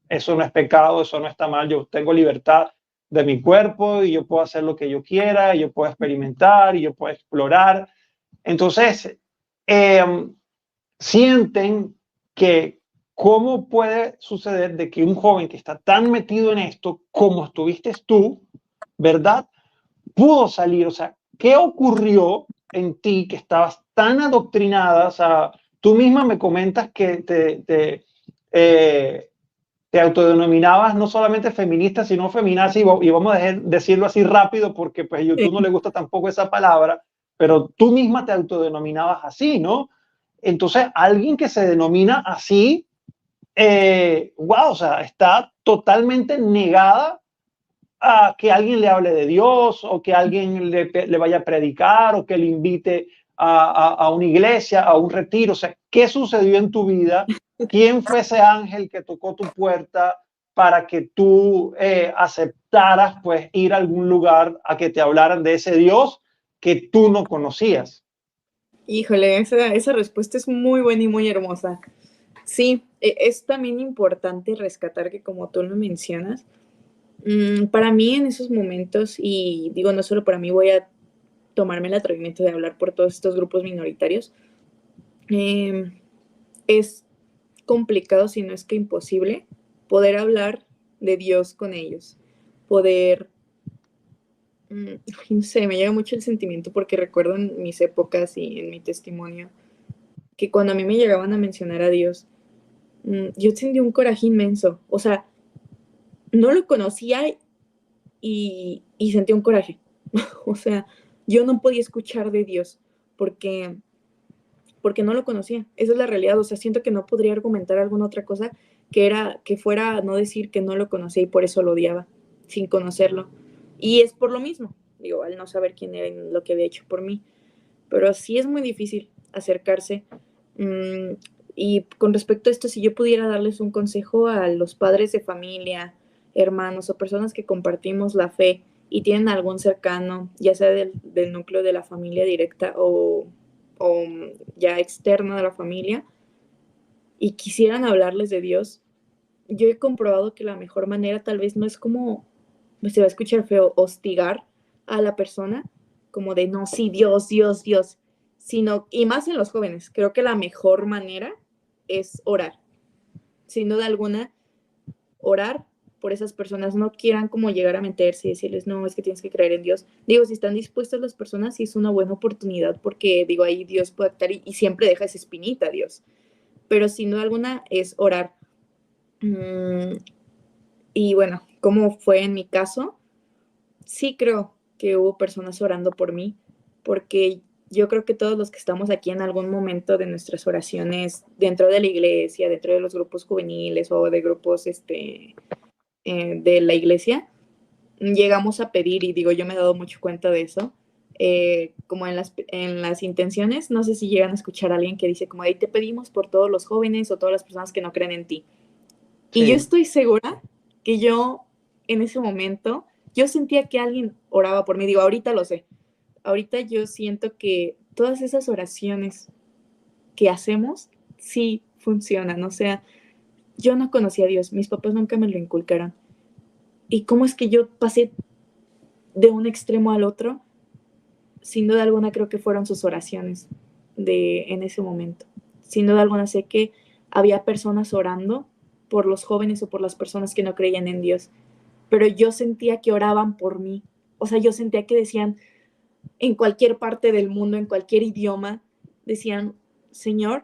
Speaker 1: eso no es pecado, eso no está mal, yo tengo libertad de mi cuerpo y yo puedo hacer lo que yo quiera, y yo puedo experimentar y yo puedo explorar. Entonces, sienten que cómo puede suceder de que un joven que está tan metido en esto como estuviste tú, ¿verdad? Pudo salir, o sea, ¿qué ocurrió en ti que estabas tan adoctrinada? O sea, tú misma me comentas que te autodenominabas no solamente feminista, sino feminazi, y vamos a decirlo así rápido porque pues a YouTube no le gusta tampoco esa palabra, pero tú misma te autodenominabas así, ¿no? Entonces, alguien que se denomina así, wow, o sea, está totalmente negada a que alguien le hable de Dios o que alguien le vaya a predicar o que le invite a una iglesia, a un retiro. O sea, ¿qué sucedió en tu vida? ¿Quién fue ese ángel que tocó tu puerta para que tú aceptaras pues ir a algún lugar a que te hablaran de ese Dios que tú no conocías?
Speaker 2: Híjole, esa respuesta es muy buena y muy hermosa. Sí, es también importante rescatar que como tú lo mencionas, para mí en esos momentos, y digo no solo para mí, voy a tomarme el atrevimiento de hablar por todos estos grupos minoritarios, es complicado, si no es que imposible, poder hablar de Dios con ellos, poder, no sé, me llega mucho el sentimiento porque recuerdo en mis épocas y en mi testimonio que cuando a mí me llegaban a mencionar a Dios, yo sentí un coraje inmenso, o sea, no lo conocía y sentí un coraje, o sea, yo no podía escuchar de Dios porque no lo conocía. Esa es la realidad. O sea, siento que no podría argumentar alguna otra cosa que fuera no decir que no lo conocía y por eso lo odiaba, sin conocerlo. Y es por lo mismo, digo, al no saber quién era y lo que había hecho por mí. Pero sí es muy difícil acercarse. Y con respecto a esto, si yo pudiera darles un consejo a los padres de familia, hermanos o personas que compartimos la fe y tienen algún cercano, ya sea del núcleo de la familia directa o ya externo de la familia, y quisieran hablarles de Dios, yo he comprobado que la mejor manera tal vez no es como, se va a escuchar feo, hostigar a la persona, como de no, sí, Dios, Dios, Dios, sino, y más en los jóvenes, creo que la mejor manera es orar. Sin duda alguna, orar por esas personas, no quieran como llegar a meterse y decirles, no, es que tienes que creer en Dios. Digo, si están dispuestas las personas, sí es una buena oportunidad porque, digo, ahí Dios puede actuar y siempre deja esa espinita, Dios. Pero sin duda alguna es orar. Y bueno, como fue en mi caso, sí creo que hubo personas orando por mí, porque yo creo que todos los que estamos aquí en algún momento de nuestras oraciones, dentro de la iglesia, dentro de los grupos juveniles o de grupos de la iglesia, llegamos a pedir, y digo, yo me he dado mucho cuenta de eso, como en las intenciones, no sé si llegan a escuchar a alguien que dice como, ahí te pedimos por todos los jóvenes o todas las personas que no creen en ti.
Speaker 1: Sí.
Speaker 2: Y yo estoy segura que yo en ese momento, yo sentía que alguien oraba por mí, digo, ahorita lo sé, ahorita yo siento que todas esas oraciones que hacemos sí funcionan, o sea, yo no conocía a Dios, mis papás nunca me lo inculcaron. ¿Y cómo es que yo pasé de un extremo al otro? Sin duda alguna creo que fueron sus oraciones en ese momento. Sin duda alguna sé que había personas orando por los jóvenes o por las personas que no creían en Dios, pero yo sentía que oraban por mí. O sea, yo sentía que decían en cualquier parte del mundo, en cualquier idioma, decían, Señor,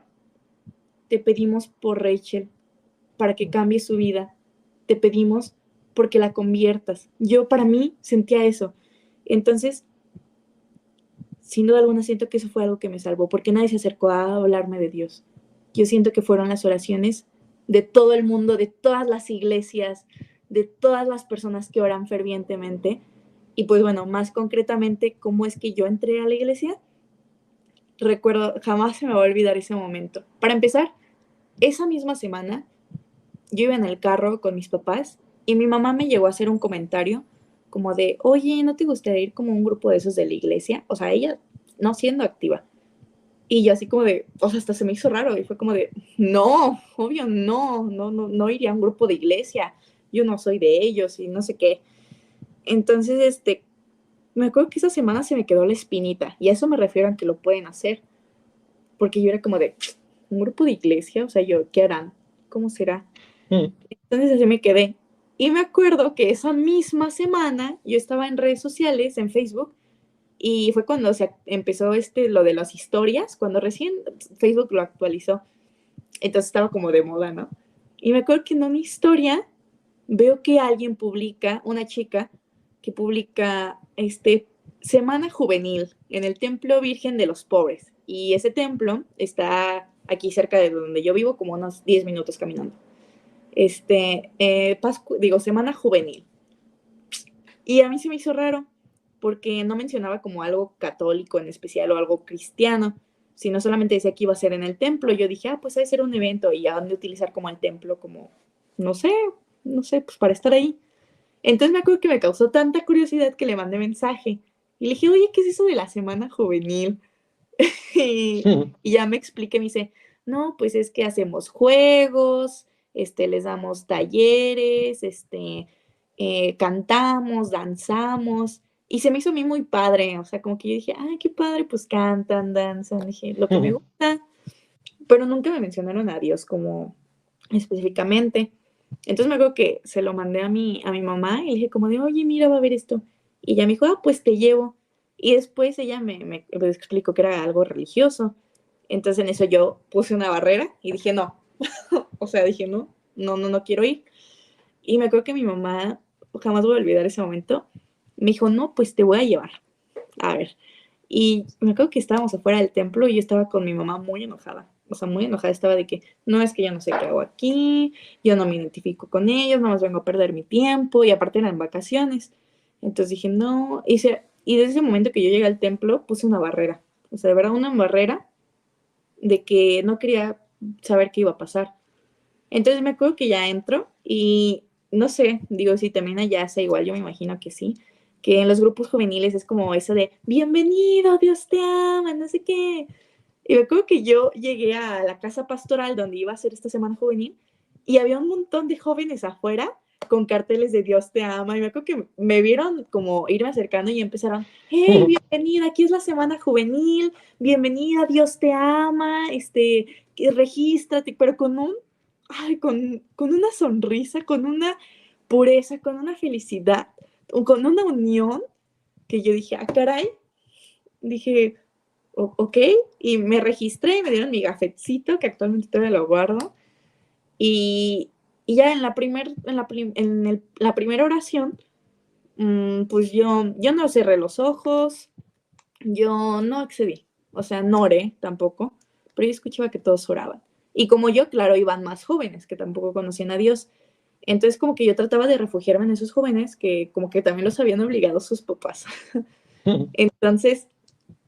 Speaker 2: te pedimos por Rachel para que cambie su vida. Te pedimos porque la conviertas. Yo para mí sentía eso. Entonces, sin duda alguna siento que eso fue algo que me salvó, porque nadie se acercó a hablarme de Dios. yo siento que fueron las oraciones de todo el mundo, de todas las iglesias, de todas las personas que oran fervientemente. Y pues bueno, más concretamente, ¿cómo es que yo entré a la iglesia? Recuerdo, jamás se me va a olvidar ese momento. Para empezar, esa misma semana, yo iba en el carro con mis papás y mi mamá me llegó a hacer un comentario como de, oye, ¿no te gustaría ir como a un grupo de esos de la iglesia? O sea, ella no siendo activa. Y yo así como de, o sea, hasta se me hizo raro y fue como de, no, obvio, no iría a un grupo de iglesia, yo no soy de ellos y no sé qué. Entonces, me acuerdo que esa semana se me quedó la espinita y a eso me refiero a que lo pueden hacer, porque yo era como de, un grupo de iglesia, o sea, yo, ¿qué harán? ¿Cómo será? Entonces así me quedé. Y me acuerdo que esa misma semana yo estaba en redes sociales, en Facebook, y fue cuando se empezó lo de las historias, cuando recién Facebook lo actualizó. Entonces estaba como de moda, ¿no? Y me acuerdo que en una historia veo que alguien publica, una chica que publica Semana Juvenil en el Templo Virgen de los Pobres. Y ese templo está aquí cerca de donde yo vivo, como unos 10 minutos caminando. Semana Juvenil. Y a mí se me hizo raro, porque no mencionaba como algo católico en especial o algo cristiano, sino solamente decía que iba a ser en el templo. Yo dije, pues debe ser un evento y ya van de utilizar como el templo como, no sé, pues para estar ahí. Entonces me acuerdo que me causó tanta curiosidad que le mandé mensaje y le dije, oye, ¿qué es eso de la semana juvenil? y ya me expliqué, me dice, no, pues es que hacemos juegos, les damos talleres, cantamos, danzamos, y se me hizo a mí muy padre, o sea, como que yo dije, ay, qué padre, pues cantan, danzan, dije, lo que me gusta, pero nunca me mencionaron a Dios como específicamente. Entonces me acuerdo que se lo mandé a mi mamá y le dije como de, oye, mira, va a ver esto. Y ella me dijo, pues te llevo. Y después ella me explicó que era algo religioso. Entonces en eso yo puse una barrera y dije, no. O sea, dije, no quiero ir. Y me acuerdo que mi mamá, jamás voy a olvidar ese momento, me dijo, no, pues te voy a llevar. A ver. Y me acuerdo que estábamos afuera del templo y yo estaba con mi mamá muy enojada. O sea, muy enojada estaba de que, no, es que yo no sé qué hago aquí, yo no me identifico con ellos, no más vengo a perder mi tiempo y aparte eran vacaciones. Entonces dije, no, y desde ese momento que yo llegué al templo puse una barrera. O sea, de verdad una barrera de que no quería saber qué iba a pasar. Entonces me acuerdo que ya entro y no sé, digo, si también allá sea igual, yo me imagino que sí, que en los grupos juveniles es como eso de, bienvenido, Dios te ama, no sé qué. Y me acuerdo que yo llegué a la casa pastoral donde iba a ser esta semana juvenil y había un montón de jóvenes afuera con carteles de Dios te ama. Y me acuerdo que me vieron como irme acercando y empezaron, hey, bienvenida, aquí es la semana juvenil, bienvenida, Dios te ama, regístrate, pero con una sonrisa, con una pureza, con una felicidad, con una unión que yo dije, caray, dije, ok, y me registré y me dieron mi gafetcito, que actualmente todavía lo guardo, y ya en la primera oración, pues yo no cerré los ojos, yo no accedí, o sea, no oré tampoco, pero yo escuchaba que todos oraban. Y como yo, claro, iban más jóvenes que tampoco conocían a Dios. Entonces como que yo trataba de refugiarme en esos jóvenes que como que también los habían obligado sus papás. Entonces,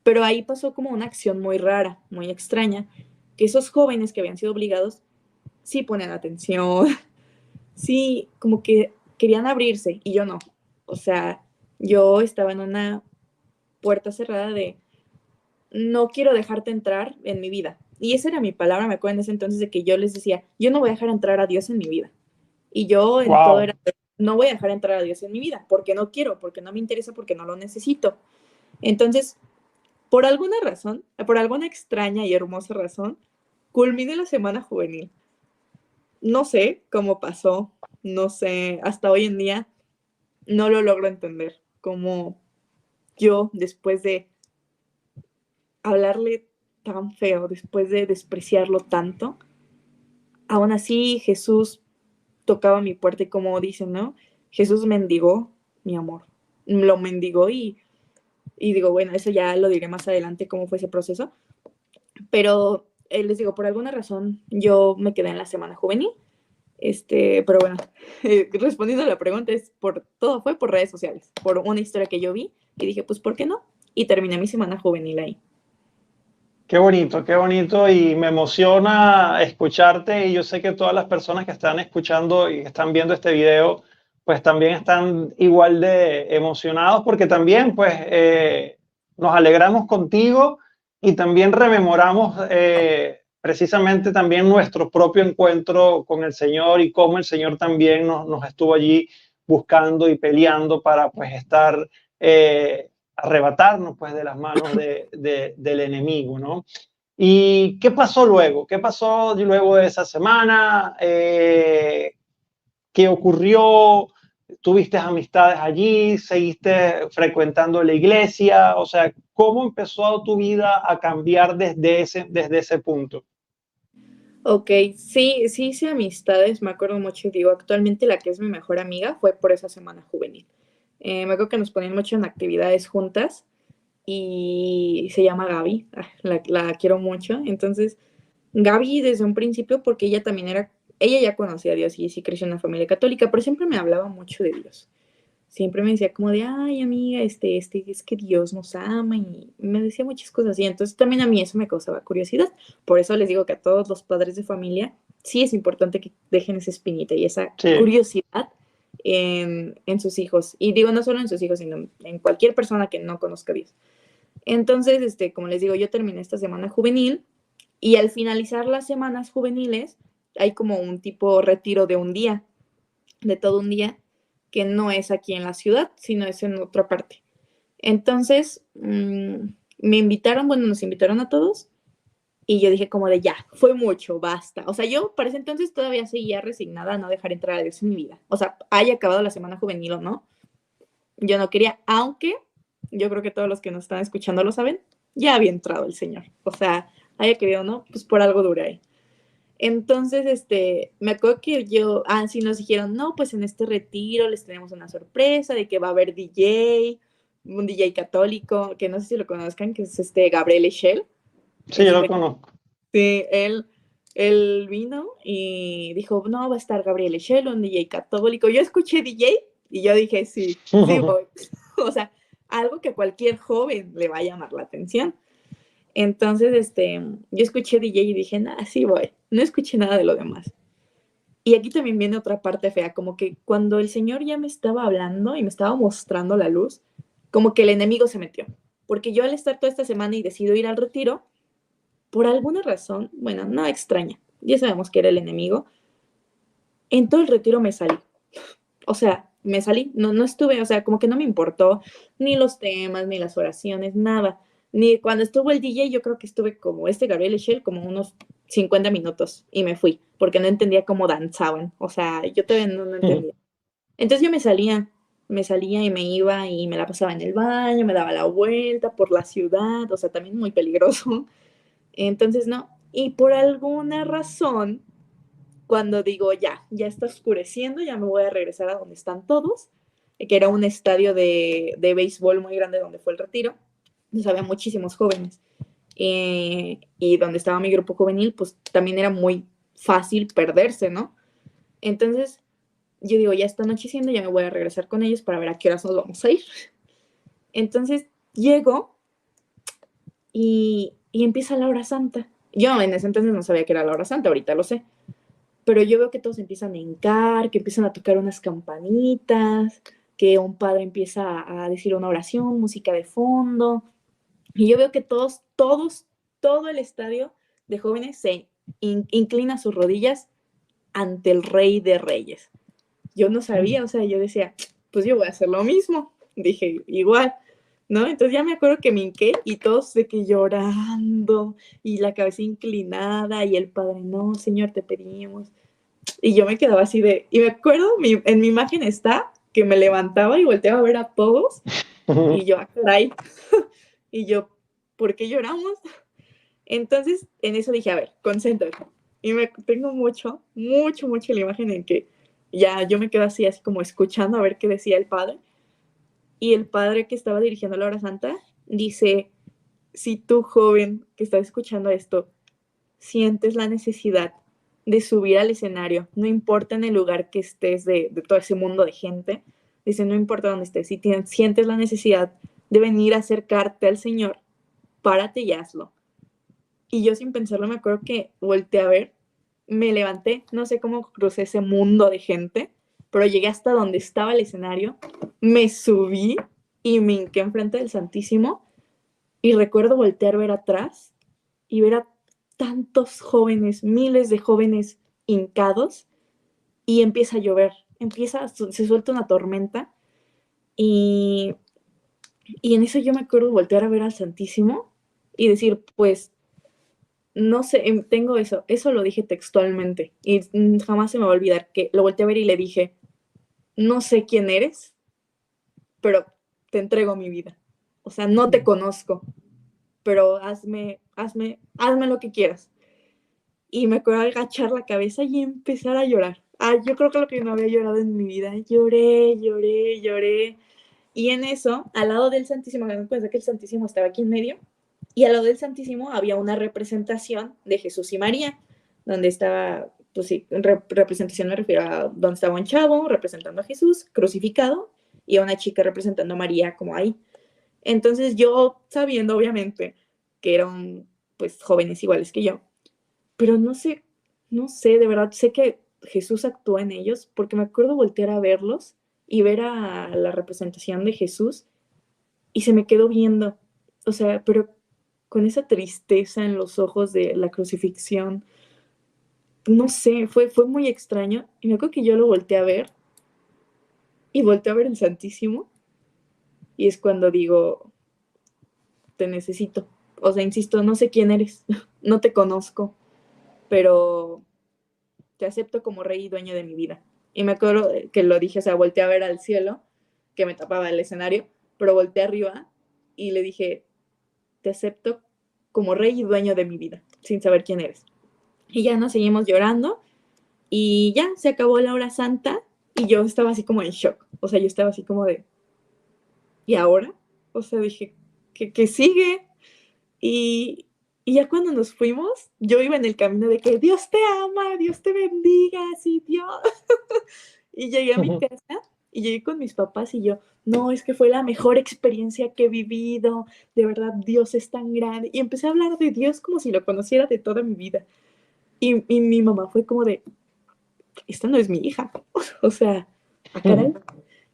Speaker 2: pero ahí pasó como una acción muy rara, muy extraña, que esos jóvenes que habían sido obligados sí ponían atención, sí como que querían abrirse y yo no. O sea, yo estaba en una puerta cerrada de no quiero dejarte entrar en mi vida. Y esa era mi palabra, me acuerdo en ese entonces de que yo les decía, yo no voy a dejar entrar a Dios en mi vida. Y yo en todo era, no voy a dejar entrar a Dios en mi vida, porque no quiero, porque no me interesa, porque no lo necesito. Entonces, por alguna razón, por alguna extraña y hermosa razón, culminé la semana juvenil. No sé cómo pasó, no sé, hasta hoy en día no lo logro entender. Cómo yo, después de hablarle tan feo, después de despreciarlo tanto, aún así Jesús tocaba mi puerta y como dicen, ¿no? Jesús mendigó mi amor, lo mendigó y digo, bueno, eso ya lo diré más adelante cómo fue ese proceso, pero les digo, por alguna razón yo me quedé en la semana juvenil. Pero bueno, respondiendo a la pregunta, todo fue por redes sociales, por una historia que yo vi y dije, pues, ¿por qué no? Y terminé mi semana juvenil ahí.
Speaker 1: Qué bonito y me emociona escucharte y yo sé que todas las personas que están escuchando y que están viendo este video, pues también están igual de emocionados porque también pues nos alegramos contigo y también rememoramos precisamente también nuestro propio encuentro con el Señor y cómo el Señor también nos estuvo allí buscando y peleando para pues estar arrebatarnos pues de las manos del enemigo, ¿no? ¿Y qué pasó luego? ¿Qué pasó luego de esa semana? ¿Qué ocurrió? ¿Tuviste amistades allí? ¿Seguiste frecuentando la iglesia? O sea, ¿cómo empezó tu vida a cambiar desde ese punto?
Speaker 2: Ok, sí, sí hice amistades, me acuerdo mucho y digo, actualmente la que es mi mejor amiga fue por esa semana juvenil. Me acuerdo que nos ponían mucho en actividades juntas y se llama Gaby, la quiero mucho. Entonces, Gaby desde un principio, porque ella ya conocía a Dios y sí creció en una familia católica, pero siempre me hablaba mucho de Dios. Siempre me decía como de, ay, amiga, es que Dios nos ama y me decía muchas cosas. Y entonces también a mí eso me causaba curiosidad. Por eso les digo que a todos los padres de familia sí es importante que dejen esa espinita y esa
Speaker 1: Sí.
Speaker 2: curiosidad en sus hijos. Y digo, no solo en sus hijos, sino en cualquier persona que no conozca a Dios. Entonces, como les digo, yo terminé esta semana juvenil y al finalizar las semanas juveniles hay como un tipo retiro de un día, de todo un día, que no es aquí en la ciudad, sino es en otra parte. Entonces, me invitaron, bueno, nos invitaron a todos y yo dije como de ya, fue mucho, basta. O sea, yo para ese entonces todavía seguía resignada a no dejar entrar a Dios en mi vida. O sea, haya acabado la semana juvenil o no, yo no quería, aunque yo creo que todos los que nos están escuchando lo saben, ya había entrado el Señor. O sea, haya querido o no, pues por algo dura ahí. Entonces, me acuerdo que sí nos dijeron, no, pues en este retiro les tenemos una sorpresa de que va a haber DJ, un DJ católico, que no sé si lo conozcan, que es Gabriel Echel.
Speaker 1: Sí, yo lo conozco.
Speaker 2: Sí, él vino y dijo, no, va a estar Gabriel Echel, un DJ católico. Yo escuché DJ y yo dije, sí, sí voy. O sea, algo que a cualquier joven le va a llamar la atención. Entonces, yo escuché DJ y dije, nada, sí voy. No escuché nada de lo demás. Y aquí también viene otra parte fea, como que cuando el Señor ya me estaba hablando y me estaba mostrando la luz, como que el enemigo se metió. Porque yo al estar toda esta semana y decido ir al retiro, por alguna razón, bueno, no extraña, ya sabemos que era el enemigo, en todo el retiro me salí. O sea, me salí, no estuve, o sea, como que no me importó ni los temas, ni las oraciones, nada. Ni cuando estuvo el DJ, yo creo que estuve como Gabriel Echel, como unos 50 minutos y me fui, porque no entendía cómo danzaban. O sea, yo todavía no entendía. Entonces yo me salía y me iba y me la pasaba en el baño, me daba la vuelta por la ciudad, o sea, también muy peligroso. Entonces, no. Y por alguna razón, cuando digo, ya está oscureciendo, ya me voy a regresar a donde están todos, que era un estadio de béisbol muy grande donde fue el retiro, entonces había muchísimos jóvenes. Y donde estaba mi grupo juvenil, pues también era muy fácil perderse, ¿no? Entonces, yo digo, ya está anocheciendo, ya me voy a regresar con ellos para ver a qué horas nos vamos a ir. Entonces, llego y empieza la hora santa. Yo en ese entonces no sabía que era la hora santa, ahorita lo sé. Pero yo veo que todos empiezan a hincar, que empiezan a tocar unas campanitas, que un padre empieza a decir una oración, música de fondo. Y yo veo que todo el estadio de jóvenes se inclina sus rodillas ante el Rey de Reyes. Yo no sabía, o sea, yo decía, pues yo voy a hacer lo mismo. Dije, igual, ¿no? Entonces ya me acuerdo que me hinqué y todos de que llorando y la cabeza inclinada y el padre, no, Señor, te pedimos. Y yo me quedaba así y me acuerdo, en mi imagen está que me levantaba y volteaba a ver a todos y yo, caray, y yo, ¿por qué lloramos? Entonces, en eso dije, a ver, concéntrate. Y tengo mucho la imagen en que ya yo me quedo así como escuchando a ver qué decía el padre. Y el padre que estaba dirigiendo la hora santa dice, si tú, joven, que estás escuchando esto, sientes la necesidad de subir al escenario, no importa en el lugar que estés de todo ese mundo de gente, dice, no importa dónde estés, si sientes la necesidad de venir a acercarte al Señor, párate y hazlo. Y yo sin pensarlo me acuerdo que volteé a ver, me levanté, no sé cómo crucé ese mundo de gente, pero llegué hasta donde estaba el escenario, me subí y me hinqué enfrente del Santísimo y recuerdo voltear a ver atrás y ver a tantos jóvenes, miles de jóvenes hincados y empieza a llover, se suelta una tormenta y en eso yo me acuerdo voltear a ver al Santísimo y decir, pues, no sé, tengo eso lo dije textualmente y jamás se me va a olvidar que lo volteé a ver y le dije, no sé quién eres, pero te entrego mi vida. O sea, no te conozco, pero hazme lo que quieras. Y me acuerdo de agachar la cabeza y empezar a llorar. Yo creo que lo que no había llorado en mi vida. Lloré, lloré, lloré. Y en eso, al lado del Santísimo, me doy cuenta que el Santísimo estaba aquí en medio, y al lado del Santísimo había una representación de Jesús y María, donde estaba, pues sí, representación me refiero a donde estaba un chavo representando a Jesús crucificado y a una chica representando a María como ahí. Entonces yo, sabiendo obviamente que eran pues jóvenes iguales que yo, pero no sé, de verdad, sé que Jesús actúa en ellos porque me acuerdo voltear a verlos y ver a la representación de Jesús y se me quedó viendo, o sea, pero con esa tristeza en los ojos de la crucifixión, no sé, fue muy extraño y me acuerdo que yo lo volteé a ver y volteé a ver el Santísimo y es cuando digo, te necesito, o sea, insisto, no sé quién eres, no te conozco, pero te acepto como rey y dueño de mi vida. Y me acuerdo que lo dije, o sea, volteé a ver al cielo, que me tapaba el escenario, pero volteé arriba y le dije, te acepto como rey y dueño de mi vida, sin saber quién eres. Y ya nos seguimos llorando y ya se acabó la hora santa y yo estaba así como en shock. O sea, yo estaba así como de, ¿y ahora? O sea, dije, ¿qué sigue? Y ya cuando nos fuimos, yo iba en el camino de que Dios te ama, Dios te bendiga, sí, Dios. Y llegué a mi casa y llegué con mis papás y yo, no, es que fue la mejor experiencia que he vivido, de verdad, Dios es tan grande. Y empecé a hablar de Dios como si lo conociera de toda mi vida. Y mi mamá fue como de, esta no es mi hija, o sea, a caray.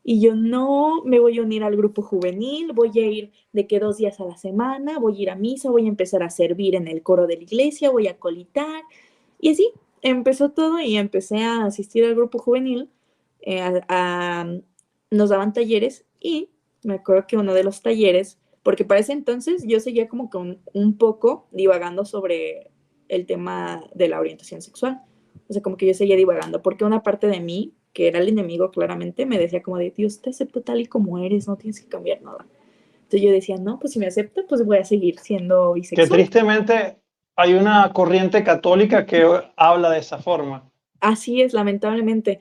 Speaker 2: Y yo no me voy a unir al grupo juvenil, voy a ir de que 2 días a la semana, voy a ir a misa, voy a empezar a servir en el coro de la iglesia, voy a colitar. Y así empezó todo y empecé a asistir al grupo juvenil. Nos daban talleres y me acuerdo que uno de los talleres, porque para ese entonces yo seguía como que un poco divagando sobre el tema de la orientación sexual. O sea, como que yo seguía divagando, porque una parte de mí, que era el enemigo claramente, me decía como de, Dios te acepto tal y como eres, no tienes que cambiar nada. Entonces yo decía, no, pues si me acepta, pues voy a seguir siendo
Speaker 1: Que
Speaker 2: bisexual.
Speaker 1: tristemente hay una corriente católica que habla de esa forma.
Speaker 2: Así es, lamentablemente.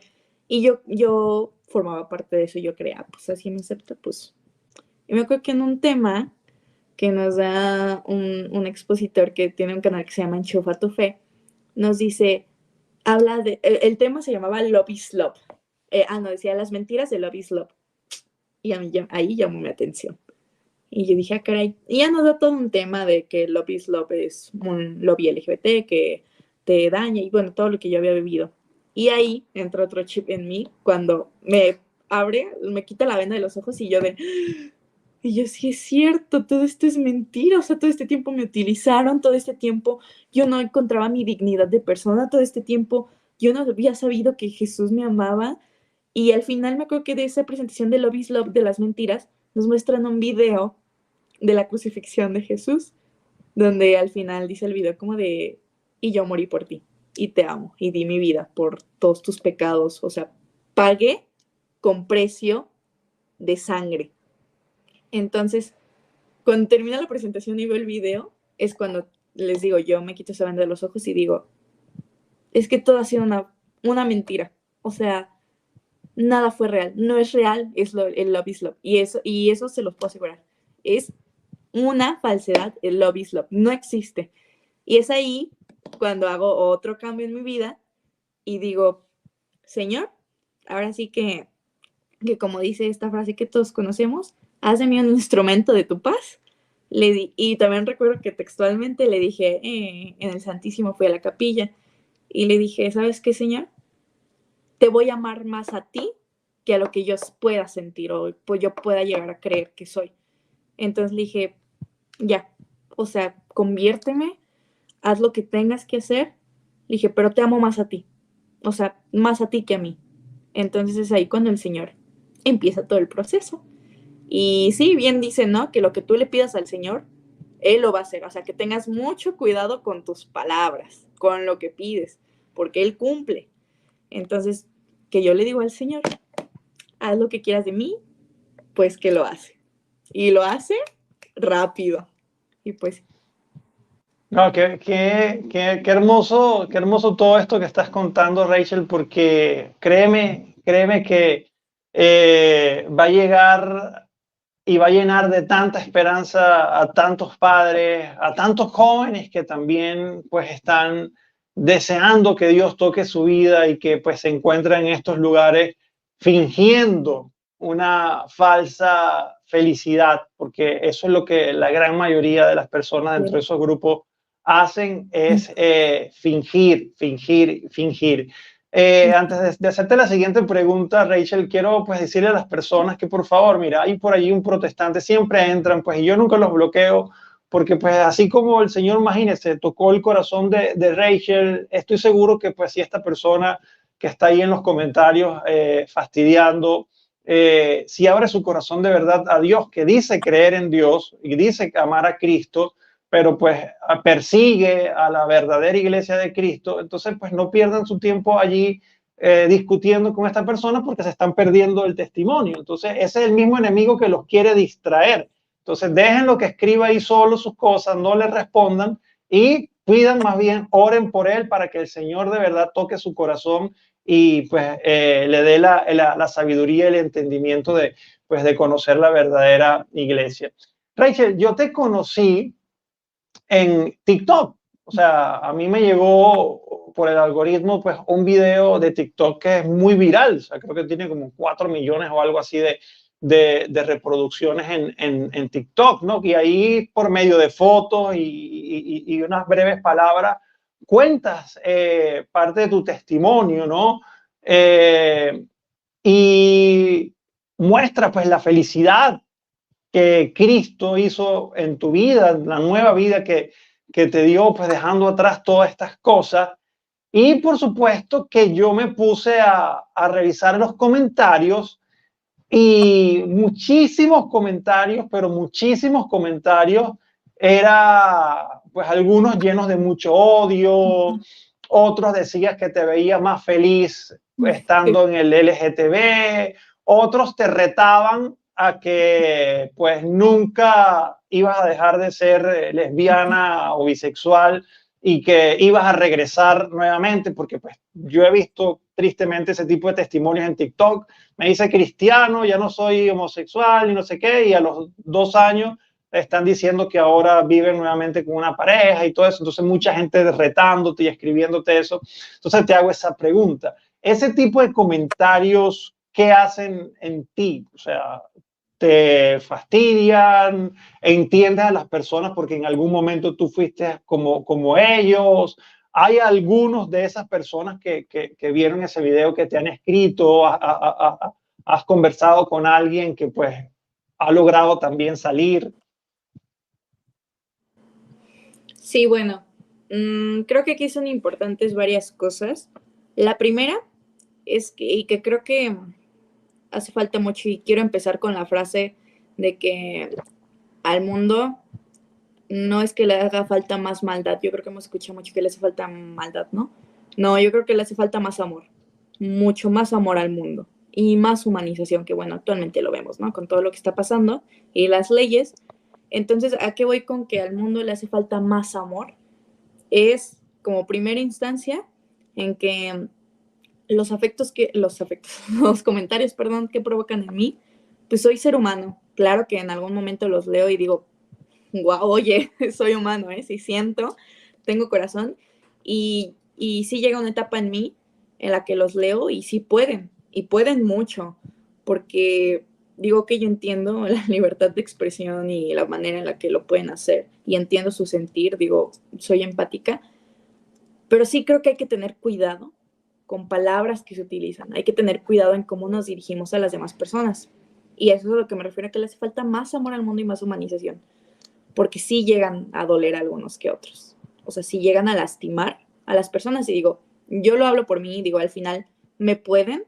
Speaker 2: Y yo formaba parte de eso, yo creía, pues así me acepta, pues. Y me acuerdo que en un tema que nos da un expositor que tiene un canal que se llama Enchufa tu Fe, nos dice, habla de, el tema se llamaba Love is Love. No, decía las mentiras de Love is Love. Y a mí ahí llamó mi atención. Y yo dije, caray. Y ya nos da todo un tema de que Love is Love es un lobby LGBT que te daña y bueno, todo lo que yo había vivido. Y ahí entra otro chip en mí cuando me abre, me quita la venda de los ojos y yo de... Y yo, sí es cierto, todo esto es mentira, o sea, todo este tiempo me utilizaron, todo este tiempo yo no encontraba mi dignidad de persona, todo este tiempo yo no había sabido que Jesús me amaba. Y al final me acuerdo que de esa presentación de Love is Love de las mentiras, nos muestran un video de la crucifixión de Jesús, donde al final dice el video como de, y yo morí por ti, y te amo, y di mi vida por todos tus pecados, o sea, pagué con precio de sangre. Entonces, cuando termina la presentación y veo el video, es cuando les digo, yo me quito esa venda de los ojos y digo, es que todo ha sido una mentira, o sea, nada fue real, no es real, es el Love is Love, y eso se los puedo asegurar, es una falsedad, el Love is Love, no existe. Y es ahí cuando hago otro cambio en mi vida y digo, Señor, ahora sí que como dice esta frase que todos conocemos, haz de mí un instrumento de tu paz. Y también recuerdo que textualmente le dije, en el Santísimo fui a la capilla, y le dije, ¿sabes qué, Señor? Te voy a amar más a ti que a lo que yo pueda sentir o pues yo pueda llegar a creer que soy. Entonces le dije, ya, o sea, conviérteme, haz lo que tengas que hacer. Le dije, pero te amo más a ti, o sea, más a ti que a mí. Entonces es ahí cuando el Señor empieza todo el proceso. Y sí, bien dice, ¿no? Que lo que tú le pidas al Señor, Él lo va a hacer. O sea, que tengas mucho cuidado con tus palabras, con lo que pides, porque Él cumple. Entonces, que yo le digo al Señor, haz lo que quieras de mí, pues que lo hace. Y lo hace rápido. Y pues...
Speaker 1: No, qué hermoso todo esto que estás contando, Rachel, porque créeme que va a llegar y va a llenar de tanta esperanza a tantos padres, a tantos jóvenes que también pues están deseando que Dios toque su vida y que pues se encuentran en estos lugares fingiendo una falsa felicidad, porque eso es lo que la gran mayoría de las personas dentro de esos grupos hacen, es fingir. Antes de hacerte la siguiente pregunta, Rachel, quiero pues decirle a las personas que por favor, mira, hay por allí un protestante, siempre entran, pues y yo nunca los bloqueo, porque pues así como el Señor, imagínese, tocó el corazón de Rachel, estoy seguro que pues si esta persona que está ahí en los comentarios fastidiando, si abre su corazón de verdad a Dios, que dice creer en Dios y dice amar a Cristo, pero pues persigue a la verdadera iglesia de Cristo, entonces pues no pierdan su tiempo allí discutiendo con esta persona porque se están perdiendo el testimonio. Entonces ese es el mismo enemigo que los quiere distraer. Entonces déjenlo que escriba ahí solo sus cosas, no le respondan y pidan más bien, oren por él para que el Señor de verdad toque su corazón y pues le dé la sabiduría y el entendimiento pues, de conocer la verdadera iglesia. Rachel, yo te conocí en TikTok. O sea, a mí me llegó por el algoritmo pues un video de TikTok que es muy viral. O sea, creo que tiene como 4 millones o algo así de reproducciones en TikTok, ¿no? Y ahí por medio de fotos y unas breves palabras cuentas parte de tu testimonio, ¿no? Y muestra pues la felicidad que Cristo hizo en tu vida, la nueva vida que te dio, pues dejando atrás todas estas cosas. Y por supuesto que yo me puse a revisar los comentarios y muchísimos comentarios, pero muchísimos comentarios, era pues algunos llenos de mucho odio, otros decías que te veías más feliz estando en el LGTB, otros te retaban a que pues nunca ibas a dejar de ser lesbiana o bisexual y que ibas a regresar nuevamente, porque pues yo he visto tristemente ese tipo de testimonios en TikTok. Me dice cristiano, ya no soy homosexual y no sé qué, y a los 2 años están diciendo que ahora viven nuevamente con una pareja y todo eso. Entonces mucha gente retándote y escribiéndote eso. Entonces te hago esa pregunta. Ese tipo de comentarios, ¿qué hacen en ti? O sea, te fastidian, entiendes a las personas porque en algún momento tú fuiste como ellos. Hay algunos de esas personas que vieron ese video que te han escrito, has conversado con alguien que pues ha logrado también salir.
Speaker 2: Sí, bueno, creo que aquí son importantes varias cosas. La primera es y que creo que hace falta mucho, y quiero empezar con la frase de que al mundo no es que le haga falta más maldad, yo creo que hemos escuchado mucho que le hace falta maldad, ¿no? No, yo creo que le hace falta más amor, mucho más amor al mundo y más humanización, que bueno, actualmente lo vemos, ¿no? Con todo lo que está pasando y las leyes. Entonces, ¿a qué voy con que al mundo le hace falta más amor? Es como primera instancia en que los comentarios, perdón, que provocan en mí, pues soy ser humano. Claro que en algún momento los leo y digo, wow, oye, soy humano, sí siento, tengo corazón. Y sí llega una etapa en mí en la que los leo y sí pueden, y pueden mucho, porque digo que yo entiendo la libertad de expresión y la manera en la que lo pueden hacer, y entiendo su sentir, digo, soy empática, pero sí creo que hay que tener cuidado con palabras que se utilizan, hay que tener cuidado en cómo nos dirigimos a las demás personas. Y eso es a lo que me refiero, a que le hace falta más amor al mundo y más humanización, porque sí llegan a doler algunos que otros. O sea, sí llegan a lastimar a las personas. Y digo, yo lo hablo por mí, digo, al final me pueden,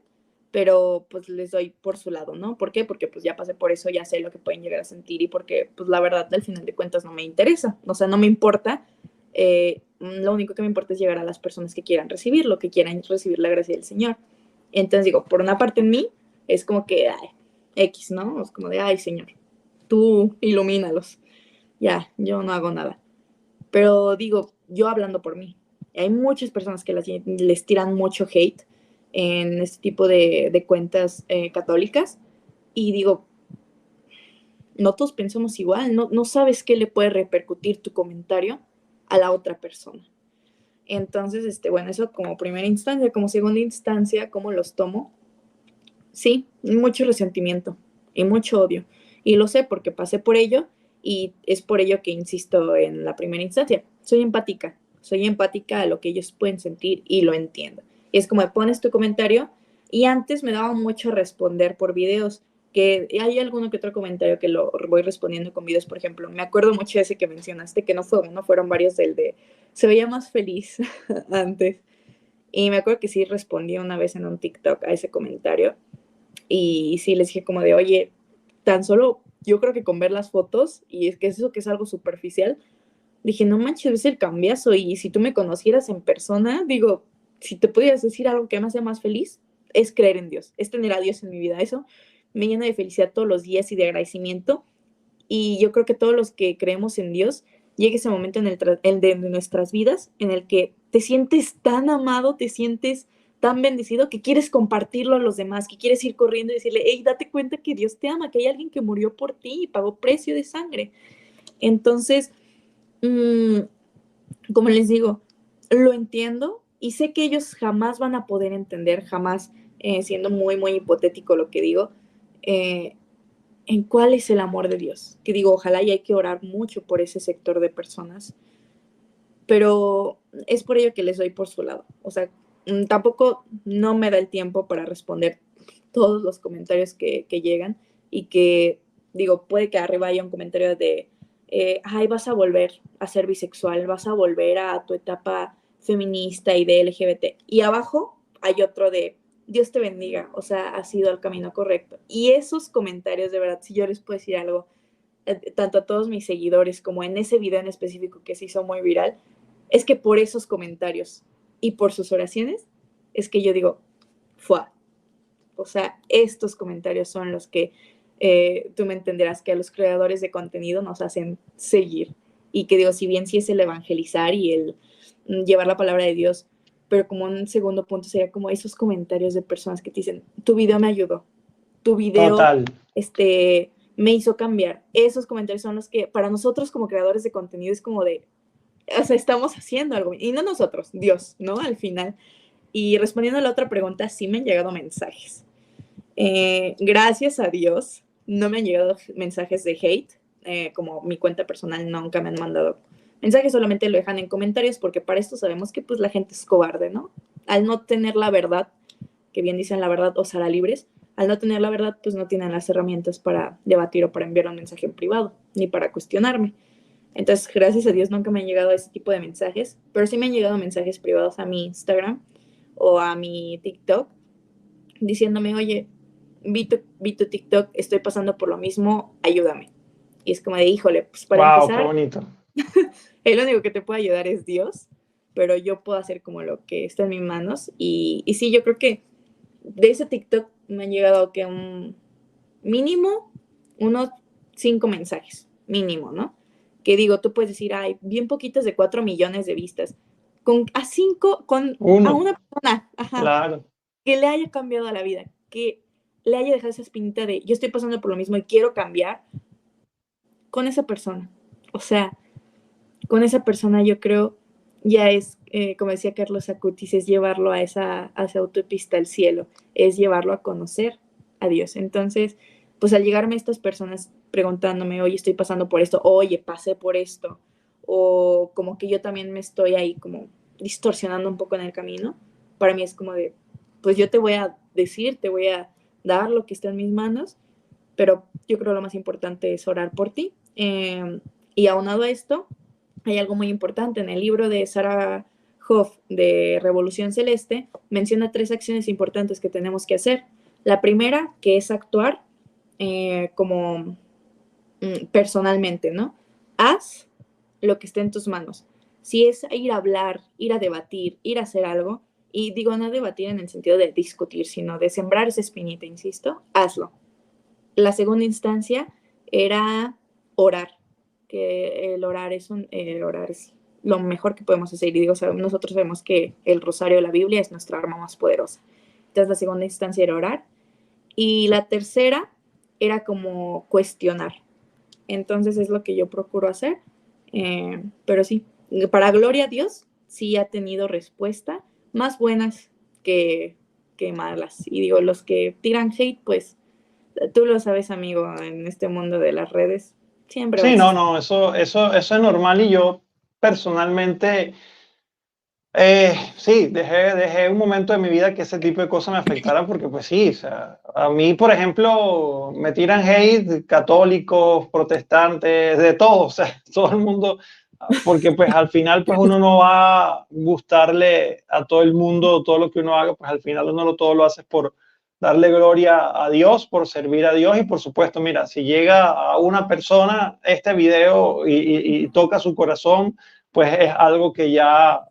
Speaker 2: pero pues les doy por su lado, ¿no? ¿Por qué? Porque pues ya pasé por eso, ya sé lo que pueden llegar a sentir y porque pues la verdad al final de cuentas no me interesa, o sea, no me importa. Lo único que me importa es llegar a las personas que quieran recibirlo, que quieran recibir la gracia del Señor. Entonces digo, por una parte en mí es como que, ay, X, ¿no? Es como de, ay, Señor, tú ilumínalos. Ya, yo no hago nada. Pero digo, yo hablando por mí, hay muchas personas que les tiran mucho hate en este tipo de cuentas católicas y digo, no todos pensamos igual, no sabes qué le puede repercutir tu comentario a la otra persona. Entonces, bueno, eso como primera instancia, como segunda instancia, ¿cómo los tomo? Sí, mucho resentimiento y mucho odio. Y lo sé porque pasé por ello y es por ello que insisto en la primera instancia. Soy empática a lo que ellos pueden sentir y lo entiendo. Y es como pones tu comentario y antes me daba mucho responder por videos, que hay alguno que otro comentario que lo voy respondiendo con videos, por ejemplo. Me acuerdo mucho de ese que mencionaste, que no fue uno, fueron varios del de se veía más feliz antes. Y me acuerdo que sí respondí una vez en un TikTok a ese comentario y sí les dije como de, oye, tan solo yo creo que con ver las fotos, y es que eso que es algo superficial, dije, no manches, ves el cambiazo, y si tú me conocieras en persona, digo, si te pudieras decir algo que me hace más feliz, es creer en Dios, es tener a Dios en mi vida. Eso me llena de felicidad todos los días y de agradecimiento. Y yo creo que todos los que creemos en Dios, llega ese momento en de nuestras vidas en el que te sientes tan amado, te sientes tan bendecido que quieres compartirlo a los demás, que quieres ir corriendo y decirle, hey, date cuenta que Dios te ama, que hay alguien que murió por ti y pagó precio de sangre. Entonces, mmm, como les digo, lo entiendo y sé que ellos jamás van a poder entender, jamás, siendo muy, muy hipotético lo que digo, eh, en cuál es el amor de Dios. Que digo, ojalá y hay que orar mucho por ese sector de personas, pero es por ello que les doy por su lado. O sea, tampoco no me da el tiempo para responder todos los comentarios que llegan y que, digo, puede que arriba haya un comentario de, ay, vas a volver a ser bisexual, vas a volver a tu etapa feminista y de LGBT. Y abajo hay otro de, Dios te bendiga, o sea, has ido al camino correcto. Y esos comentarios, de verdad, si yo les puedo decir algo, tanto a todos mis seguidores como en ese video en específico que se hizo muy viral, es que por esos comentarios y por sus oraciones, es que yo digo, ¡fua! O sea, estos comentarios son los que tú me entenderás que a los creadores de contenido nos hacen seguir. Y que digo, si bien sí es el evangelizar y el llevar la palabra de Dios, pero como un segundo punto sería como esos comentarios de personas que te dicen, tu video me ayudó, tu video
Speaker 1: Total.
Speaker 2: Me hizo cambiar. Esos comentarios son los que para nosotros como creadores de contenido es como de, o sea, estamos haciendo algo. Y no nosotros, Dios, ¿no? Al final. Y respondiendo a la otra pregunta, sí me han llegado mensajes. Gracias a Dios, no me han llegado mensajes de hate. Como mi cuenta personal nunca me han mandado mensajes, solamente lo dejan en comentarios porque para esto sabemos que pues la gente es cobarde, ¿no? Al no tener la verdad, que bien dicen la verdad os hará libres, al no tener la verdad pues no tienen las herramientas para debatir o para enviar un mensaje en privado, ni para cuestionarme. Entonces, gracias a Dios nunca me han llegado ese tipo de mensajes, pero sí me han llegado mensajes privados a mi Instagram o a mi TikTok diciéndome, oye, vi tu TikTok, estoy pasando por lo mismo, ayúdame. Y es como de, híjole, pues para
Speaker 1: Wow, qué
Speaker 2: empezar,
Speaker 1: bonito.
Speaker 2: el único que te puede ayudar es Dios, pero yo puedo hacer como lo que está en mis manos. Y sí, yo creo que de ese TikTok me han llegado que un mínimo unos 5 mensajes, mínimo, ¿no? Que digo, tú puedes decir, ay, bien poquitos de 4 millones de vistas. A
Speaker 1: Uno,
Speaker 2: una persona, ajá,
Speaker 1: claro.
Speaker 2: que le haya cambiado la vida, que le haya dejado esa espinita de yo estoy pasando por lo mismo y quiero cambiar, con esa persona. O sea, con esa persona yo creo ya es, como decía Carlos Acutis, es llevarlo a esa autopista al cielo, es llevarlo a conocer a Dios. Entonces, pues al llegarme estas personas preguntándome, oye, estoy pasando por esto, oye, pasé por esto, o como que yo también me estoy ahí como distorsionando un poco en el camino, para mí es como de, pues yo te voy a decir, te voy a dar lo que está en mis manos, pero yo creo lo más importante es orar por ti. Y aunado a esto, hay algo muy importante. En el libro de Sarah Hoff de Revolución Celeste, menciona 3 acciones importantes que tenemos que hacer. La primera, que es actuar como personalmente, ¿no? Haz lo que esté en tus manos. Si es ir a hablar, ir a debatir, ir a hacer algo, y digo no debatir en el sentido de discutir, sino de sembrar esa espinita, insisto, hazlo. La segunda instancia era orar, que el orar es lo mejor que podemos hacer. Y digo, nosotros sabemos que el rosario de la Biblia es nuestra arma más poderosa. Entonces la segunda instancia era orar. Y la tercera era como cuestionar. Entonces es lo que yo procuro hacer. Pero sí, para gloria a Dios, sí ha tenido respuesta, más buenas que malas. Y digo, los que tiran hate, pues tú lo sabes, amigo, en este mundo de las redes, siempre va a
Speaker 1: Sí,
Speaker 2: existir.
Speaker 1: no, eso es normal y yo personalmente, sí, dejé un momento de mi vida que ese tipo de cosas me afectaran porque pues sí, o sea, a mí, por ejemplo, me tiran hate católicos, protestantes, de todo, o sea, todo el mundo, porque pues al final pues uno no va a gustarle a todo el mundo todo lo que uno haga, pues al final todo lo hace por darle gloria a Dios, por servir a Dios y por supuesto, mira, si llega a una persona este video y toca su corazón, pues es algo que ya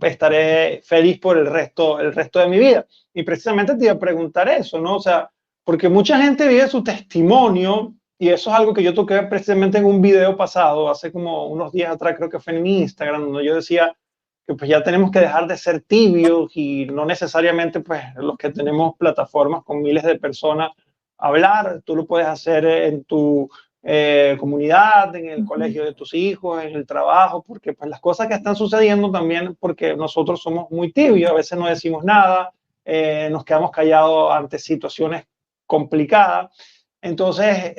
Speaker 1: estaré feliz por el resto de mi vida. Y precisamente te iba a preguntar eso, ¿no? O sea, porque mucha gente vive su testimonio y eso es algo que yo toqué precisamente en un video pasado, hace como unos días atrás, creo que fue en mi Instagram, donde yo decía que pues ya tenemos que dejar de ser tibios y no necesariamente pues los que tenemos plataformas con miles de personas hablar, tú lo puedes hacer en tu comunidad, en el colegio de tus hijos, en el trabajo, porque pues las cosas que están sucediendo también, porque nosotros somos muy tibios, a veces no decimos nada, nos quedamos callados ante situaciones complicadas. Entonces,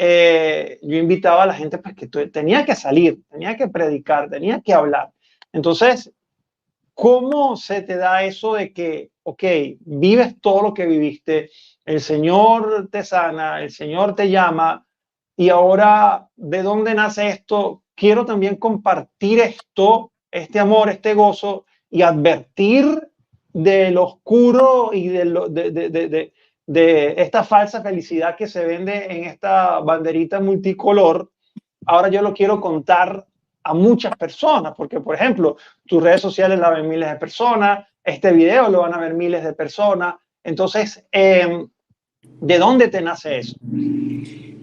Speaker 1: yo invitaba a la gente pues, que tenía que salir, tenía que predicar, tenía que hablar. Entonces, ¿cómo se te da eso de que, ok, vives todo lo que viviste, el Señor te sana, el Señor te llama, y ahora, ¿de dónde nace esto? Quiero también compartir esto, este amor, este gozo, y advertir de lo oscuro y de esta falsa felicidad que se vende en esta banderita multicolor. Ahora yo lo quiero contar a muchas personas, porque por ejemplo, tus redes sociales la ven miles de personas, este video lo van a ver miles de personas. Entonces, ¿de dónde te nace eso?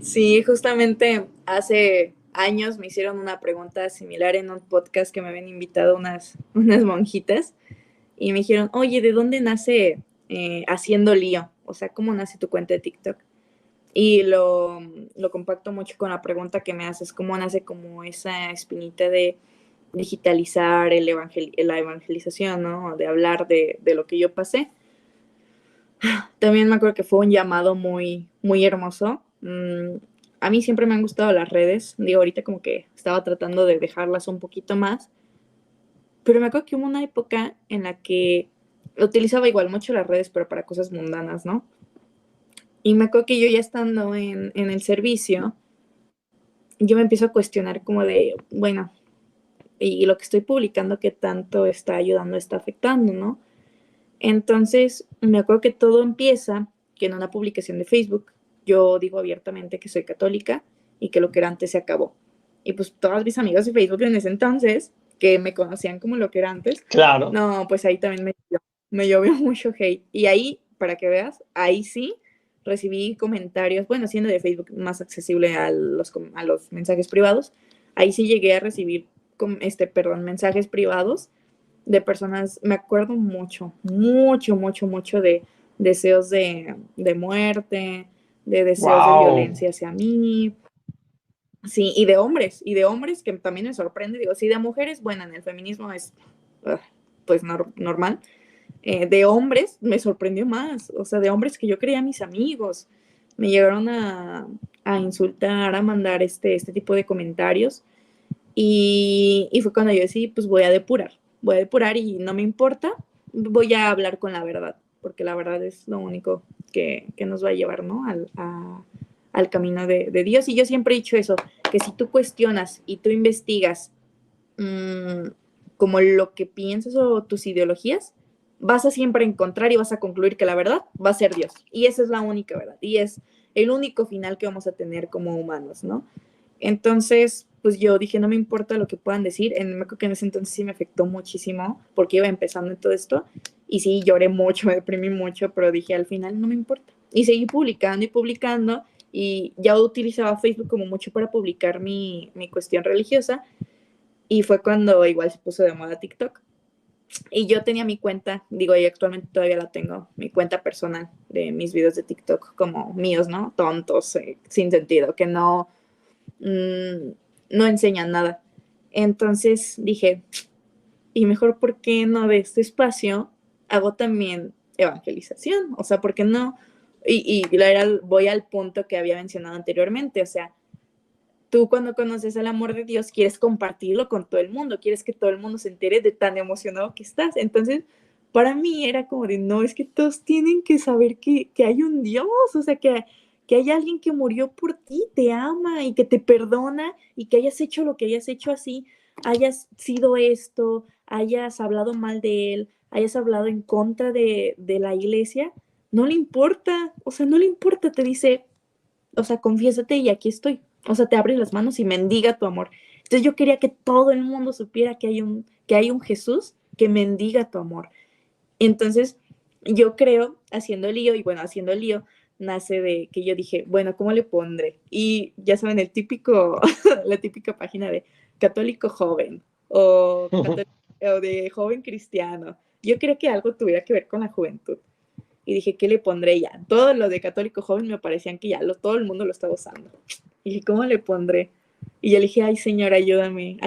Speaker 2: Sí, justamente hace años me hicieron una pregunta similar en un podcast que me habían invitado unas monjitas y me dijeron, oye, ¿de dónde nace Haciendo Lío? O sea, ¿cómo nace tu cuenta de TikTok? Y lo compacto mucho con la pregunta que me haces, ¿cómo nace como esa espinita de digitalizar la evangelización, ¿no? De hablar de lo que yo pasé. También me acuerdo que fue un llamado muy, muy hermoso. A mí siempre me han gustado las redes. Digo, ahorita como que estaba tratando de dejarlas un poquito más. Pero me acuerdo que hubo una época en la que utilizaba igual mucho las redes, pero para cosas mundanas, ¿no? Y me acuerdo que yo ya estando en el servicio, yo me empiezo a cuestionar como de, bueno, y lo que estoy publicando, ¿qué tanto está ayudando, está afectando, ¿no? Entonces, me acuerdo que todo empieza que en una publicación de Facebook yo digo abiertamente que soy católica y que lo que era antes se acabó. Y pues todas mis amigas de Facebook en ese entonces, que me conocían como lo que era antes,
Speaker 1: Claro.
Speaker 2: no, pues ahí también me llovió mucho hate. Y ahí, para que veas, ahí sí recibí comentarios, bueno, siendo de Facebook más accesible a los mensajes privados, ahí sí llegué a recibir, mensajes privados de personas, me acuerdo mucho, mucho, mucho, mucho de deseos de muerte, de deseos de
Speaker 1: Wow.
Speaker 2: violencia hacia mí, sí, y de hombres que también me sorprende, digo, sí, de mujeres, bueno, en el feminismo es pues normal. De hombres me sorprendió más, o sea, de hombres que yo creía mis amigos. Me llegaron a insultar, a mandar este tipo de comentarios. Y fue cuando yo decidí, pues voy a depurar y no me importa, voy a hablar con la verdad, porque la verdad es lo único que nos va a llevar, ¿no? Al camino de Dios. Y yo siempre he dicho eso, que si tú cuestionas y tú investigas como lo que piensas o tus ideologías, vas a siempre encontrar y vas a concluir que la verdad va a ser Dios. Y esa es la única verdad. Y es el único final que vamos a tener como humanos, ¿no? Entonces, pues yo dije, no me importa lo que puedan decir. Me acuerdo que en ese entonces sí me afectó muchísimo porque iba empezando en todo esto. Y sí, lloré mucho, me deprimí mucho, pero dije, al final no me importa. Y seguí publicando y publicando. Y ya utilizaba Facebook como mucho para publicar mi cuestión religiosa. Y fue cuando igual se puso de moda TikTok. Y yo tenía mi cuenta, digo, y actualmente todavía la tengo, mi cuenta personal de mis videos de TikTok como míos, ¿no? Tontos, sin sentido, que no enseñan nada. Entonces dije, y mejor, ¿por qué no de este espacio hago también evangelización? O sea, ¿por qué no? Y voy al punto que había mencionado anteriormente, o sea, tú cuando conoces el amor de Dios quieres compartirlo con todo el mundo, quieres que todo el mundo se entere de tan emocionado que estás. Entonces, para mí era como de, no, es que todos tienen que saber que hay un Dios, o sea, que hay alguien que murió por ti, te ama y que te perdona y que hayas hecho lo que hayas hecho así, hayas sido esto, hayas hablado mal de él, hayas hablado en contra de la iglesia, no le importa, o sea, no le importa, te dice, o sea, confiésate y aquí estoy. O sea, te abre las manos y mendiga tu amor. Entonces yo quería que todo el mundo supiera que hay un Jesús que mendiga tu amor. Entonces yo creo, haciendo el lío, y bueno, haciendo el lío, nace de que yo dije, bueno, ¿cómo le pondré? Y ya saben, la típica página de católico joven o de joven cristiano. Yo quería que algo tuviera que ver con la juventud. Y dije, ¿qué le pondré ya? Todo lo de católico joven me parecían que ya todo el mundo lo estaba usando. Y dije, ¿cómo le pondré? Y yo le dije, ay, Señor, ayúdame,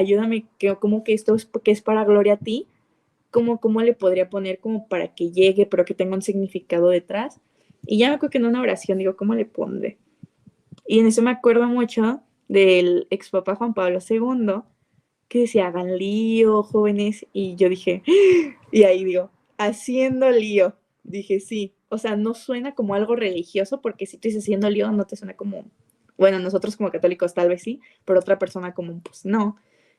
Speaker 2: como que esto es para gloria a ti. ¿Cómo le podría poner como para que llegue, pero que tenga un significado detrás? Y ya me acuerdo que en una oración digo, ¿cómo le pondré? Y en eso me acuerdo mucho del ex papá Juan Pablo II, que decía, hagan lío, jóvenes. Y yo dije, y ahí digo, haciendo lío. Dije, sí, o sea, no suena como algo religioso, porque si tú dices haciendo lío, no te suena como, bueno, nosotros como católicos tal vez sí, pero otra persona como, pues no.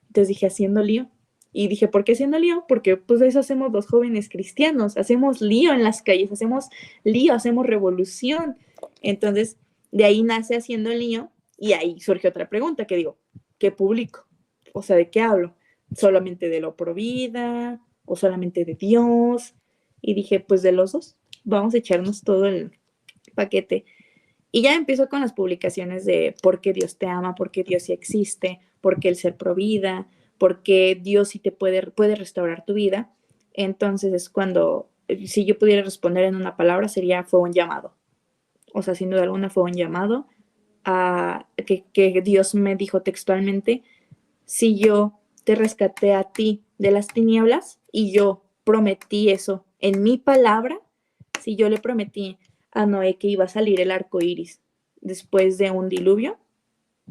Speaker 2: Entonces dije, haciendo lío. Y dije, ¿por qué haciendo lío? Porque pues eso hacemos los jóvenes cristianos, hacemos lío en las calles, hacemos lío, hacemos revolución. Entonces, de ahí nace haciendo lío y ahí surge otra pregunta que digo, ¿qué publico? O sea, ¿de qué hablo? ¿Solamente de lo pro vida o solamente de Dios? Y dije, pues de los dos, vamos a echarnos todo el paquete. Y ya empiezo con las publicaciones de por qué Dios te ama, por qué Dios sí existe, por qué el ser pro vida, por qué Dios sí te puede restaurar tu vida. Entonces es cuando, si yo pudiera responder en una palabra, fue un llamado. O sea, sin duda alguna fue un llamado a que Dios me dijo textualmente, si yo te rescaté a ti de las tinieblas y yo prometí eso en mi palabra, si yo le prometí a Noé que iba a salir el arco iris después de un diluvio,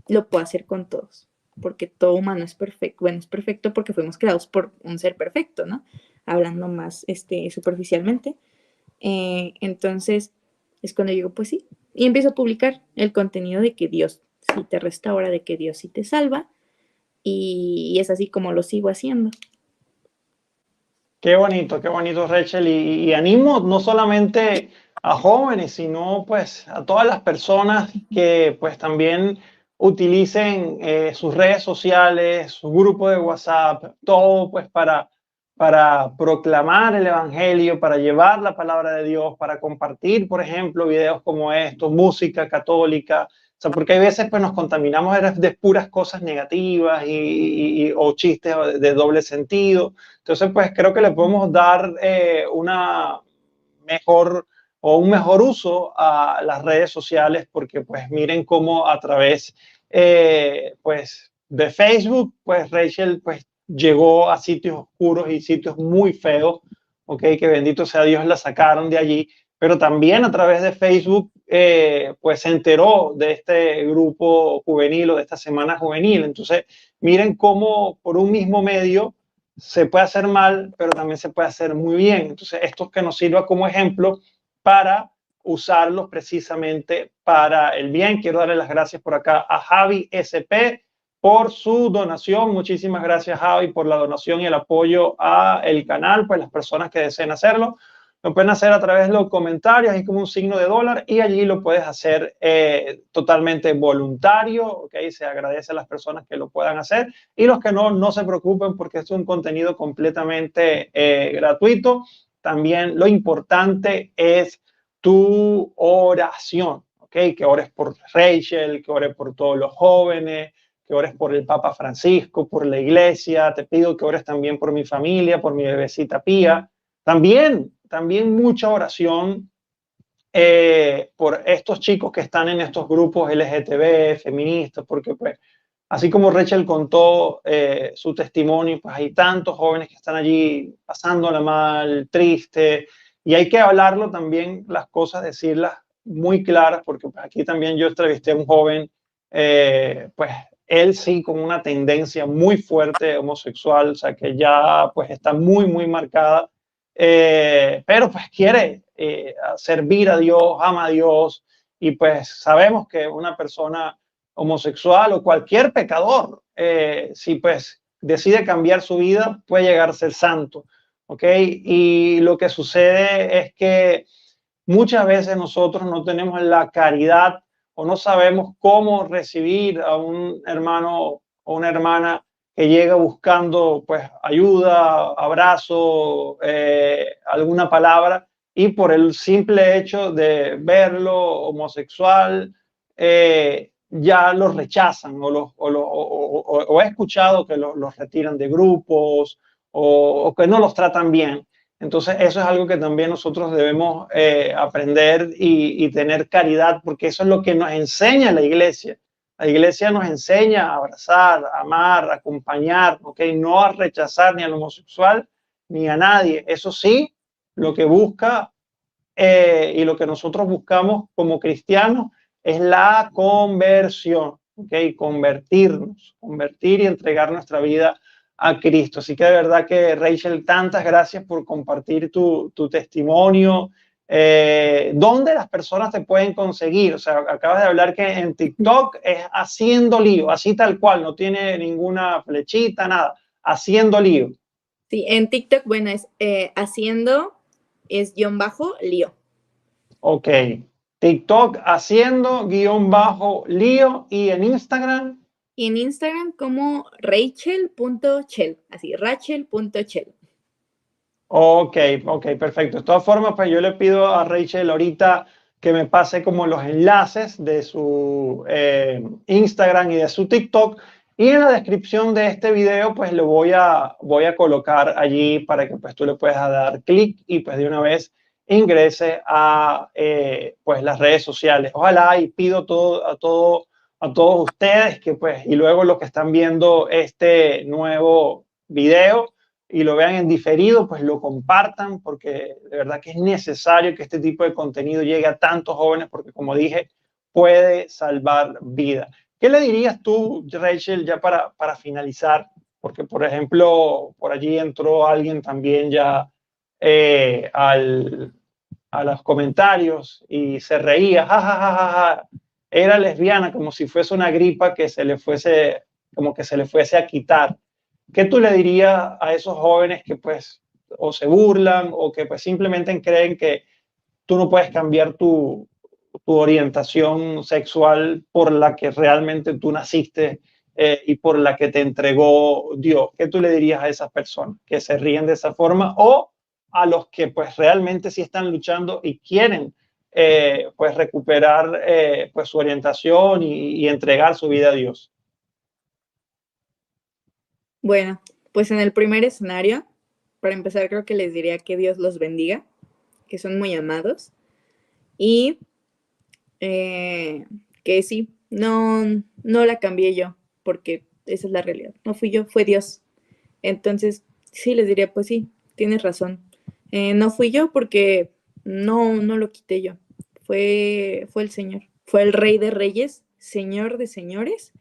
Speaker 2: lo puedo hacer con todos, porque todo humano es perfecto. Bueno, es perfecto porque fuimos creados por un ser perfecto, ¿no? Hablando más superficialmente. Entonces, es cuando digo, pues sí, y empiezo a publicar el contenido de que Dios sí te restaura, de que Dios sí te salva, y es así como lo sigo haciendo.
Speaker 1: Qué bonito, Rachel, y animo no solamente a jóvenes, sino pues a todas las personas que pues también utilicen sus redes sociales, su grupo de WhatsApp, todo pues para proclamar el evangelio, para llevar la palabra de Dios, para compartir, por ejemplo, videos como estos, música católica. O sea, porque hay veces pues nos contaminamos de puras cosas negativas o chistes de doble sentido. Entonces, pues creo que le podemos dar una mejor o un mejor uso a las redes sociales, porque pues miren cómo a través pues de Facebook, pues Rachel pues llegó a sitios oscuros y sitios muy feos, ¿ok? Que bendito sea Dios, la sacaron de allí, pero también a través de Facebook, pues se enteró de este grupo juvenil o de esta semana juvenil. Entonces, miren cómo por un mismo medio se puede hacer mal, pero también se puede hacer muy bien. Entonces, esto que nos sirva como ejemplo para usarlos precisamente para el bien. Quiero darle las gracias por acá a Javi SP por su donación. Muchísimas gracias, Javi, por la donación y el apoyo a el canal. Pues las personas que deseen hacerlo lo pueden hacer a través de los comentarios, hay como un signo de dólar y allí lo puedes hacer totalmente voluntario, ¿ok? Se agradece a las personas que lo puedan hacer y los que no, no se preocupen porque es un contenido completamente gratuito. También lo importante es tu oración, ¿ok? Que ores por Rachel, que ores por todos los jóvenes, que ores por el Papa Francisco, por la iglesia. Te pido que ores también por mi familia, por mi bebecita Pía. También mucha oración por estos chicos que están en estos grupos LGTB, feministas, porque pues así como Rachel contó su testimonio, pues hay tantos jóvenes que están allí pasándola mal, triste, y hay que hablarlo también, las cosas, decirlas muy claras, porque pues, aquí también yo entrevisté a un joven, pues él sí con una tendencia muy fuerte homosexual, o sea que ya pues está muy, muy marcada, pero pues quiere servir a Dios, ama a Dios, y pues sabemos que una persona homosexual o cualquier pecador, si pues decide cambiar su vida, puede llegar a ser santo, ¿ok? Y lo que sucede es que muchas veces nosotros no tenemos la caridad o no sabemos cómo recibir a un hermano o una hermana que llega buscando pues ayuda, abrazo, alguna palabra, y por el simple hecho de verlo homosexual, ya los rechazan o he escuchado que los retiran de grupos o que no los tratan bien. Entonces, eso es algo que también nosotros debemos aprender y tener caridad, porque eso es lo que nos enseña la iglesia. La iglesia nos enseña a abrazar, a amar, a acompañar, ¿okay? No a rechazar ni al homosexual ni a nadie. Eso sí, lo que busca y lo que nosotros buscamos como cristianos es la conversión, ¿okay? Convertir y entregar nuestra vida a Cristo. Así que de verdad que Rachel, tantas gracias por compartir tu testimonio. ¿Dónde las personas te pueden conseguir? O sea, acabas de hablar que en TikTok es haciendo lío, así tal cual, no tiene ninguna flechita, nada, haciendo lío.
Speaker 2: Sí, en TikTok, bueno, es haciendo, es _lío.
Speaker 1: Ok. TikTok haciendo _lío y en Instagram.
Speaker 2: Y en Instagram como Rachel.chel, así, Rachel.chel.
Speaker 1: Ok, perfecto. De todas formas, pues yo le pido a Rachel ahorita que me pase como los enlaces de su Instagram y de su TikTok. Y en la descripción de este video, pues lo voy a colocar allí para que pues tú le puedas dar clic y pues de una vez ingrese a pues las redes sociales. Ojalá y pido a todos ustedes que pues, y luego los que están viendo este nuevo video, y lo vean en diferido, pues lo compartan, porque de verdad que es necesario que este tipo de contenido llegue a tantos jóvenes, porque como dije, puede salvar vida. ¿Qué le dirías tú, Rachel, ya para finalizar? Porque, por ejemplo, por allí entró alguien también ya a los comentarios y se reía, ja, ja, ja, ja, ja. Era lesbiana, como si fuese una gripa que se le fuese, como que se le fuese a quitar. ¿Qué tú le dirías a esos jóvenes que pues o se burlan o que pues simplemente creen que tú no puedes cambiar tu orientación sexual por la que realmente tú naciste y por la que te entregó Dios? ¿Qué tú le dirías a esas personas que se ríen de esa forma o a los que pues realmente sí están luchando y quieren pues recuperar pues su orientación y entregar su vida a Dios?
Speaker 2: Bueno, pues en el primer escenario, para empezar, creo que les diría que Dios los bendiga, que son muy amados y que sí, no la cambié yo, porque esa es la realidad. No fui yo, fue Dios. Entonces, sí, les diría, pues sí, tienes razón. No fui yo porque no lo quité yo. Fue el Señor. Fue el Rey de Reyes, Señor de Señores,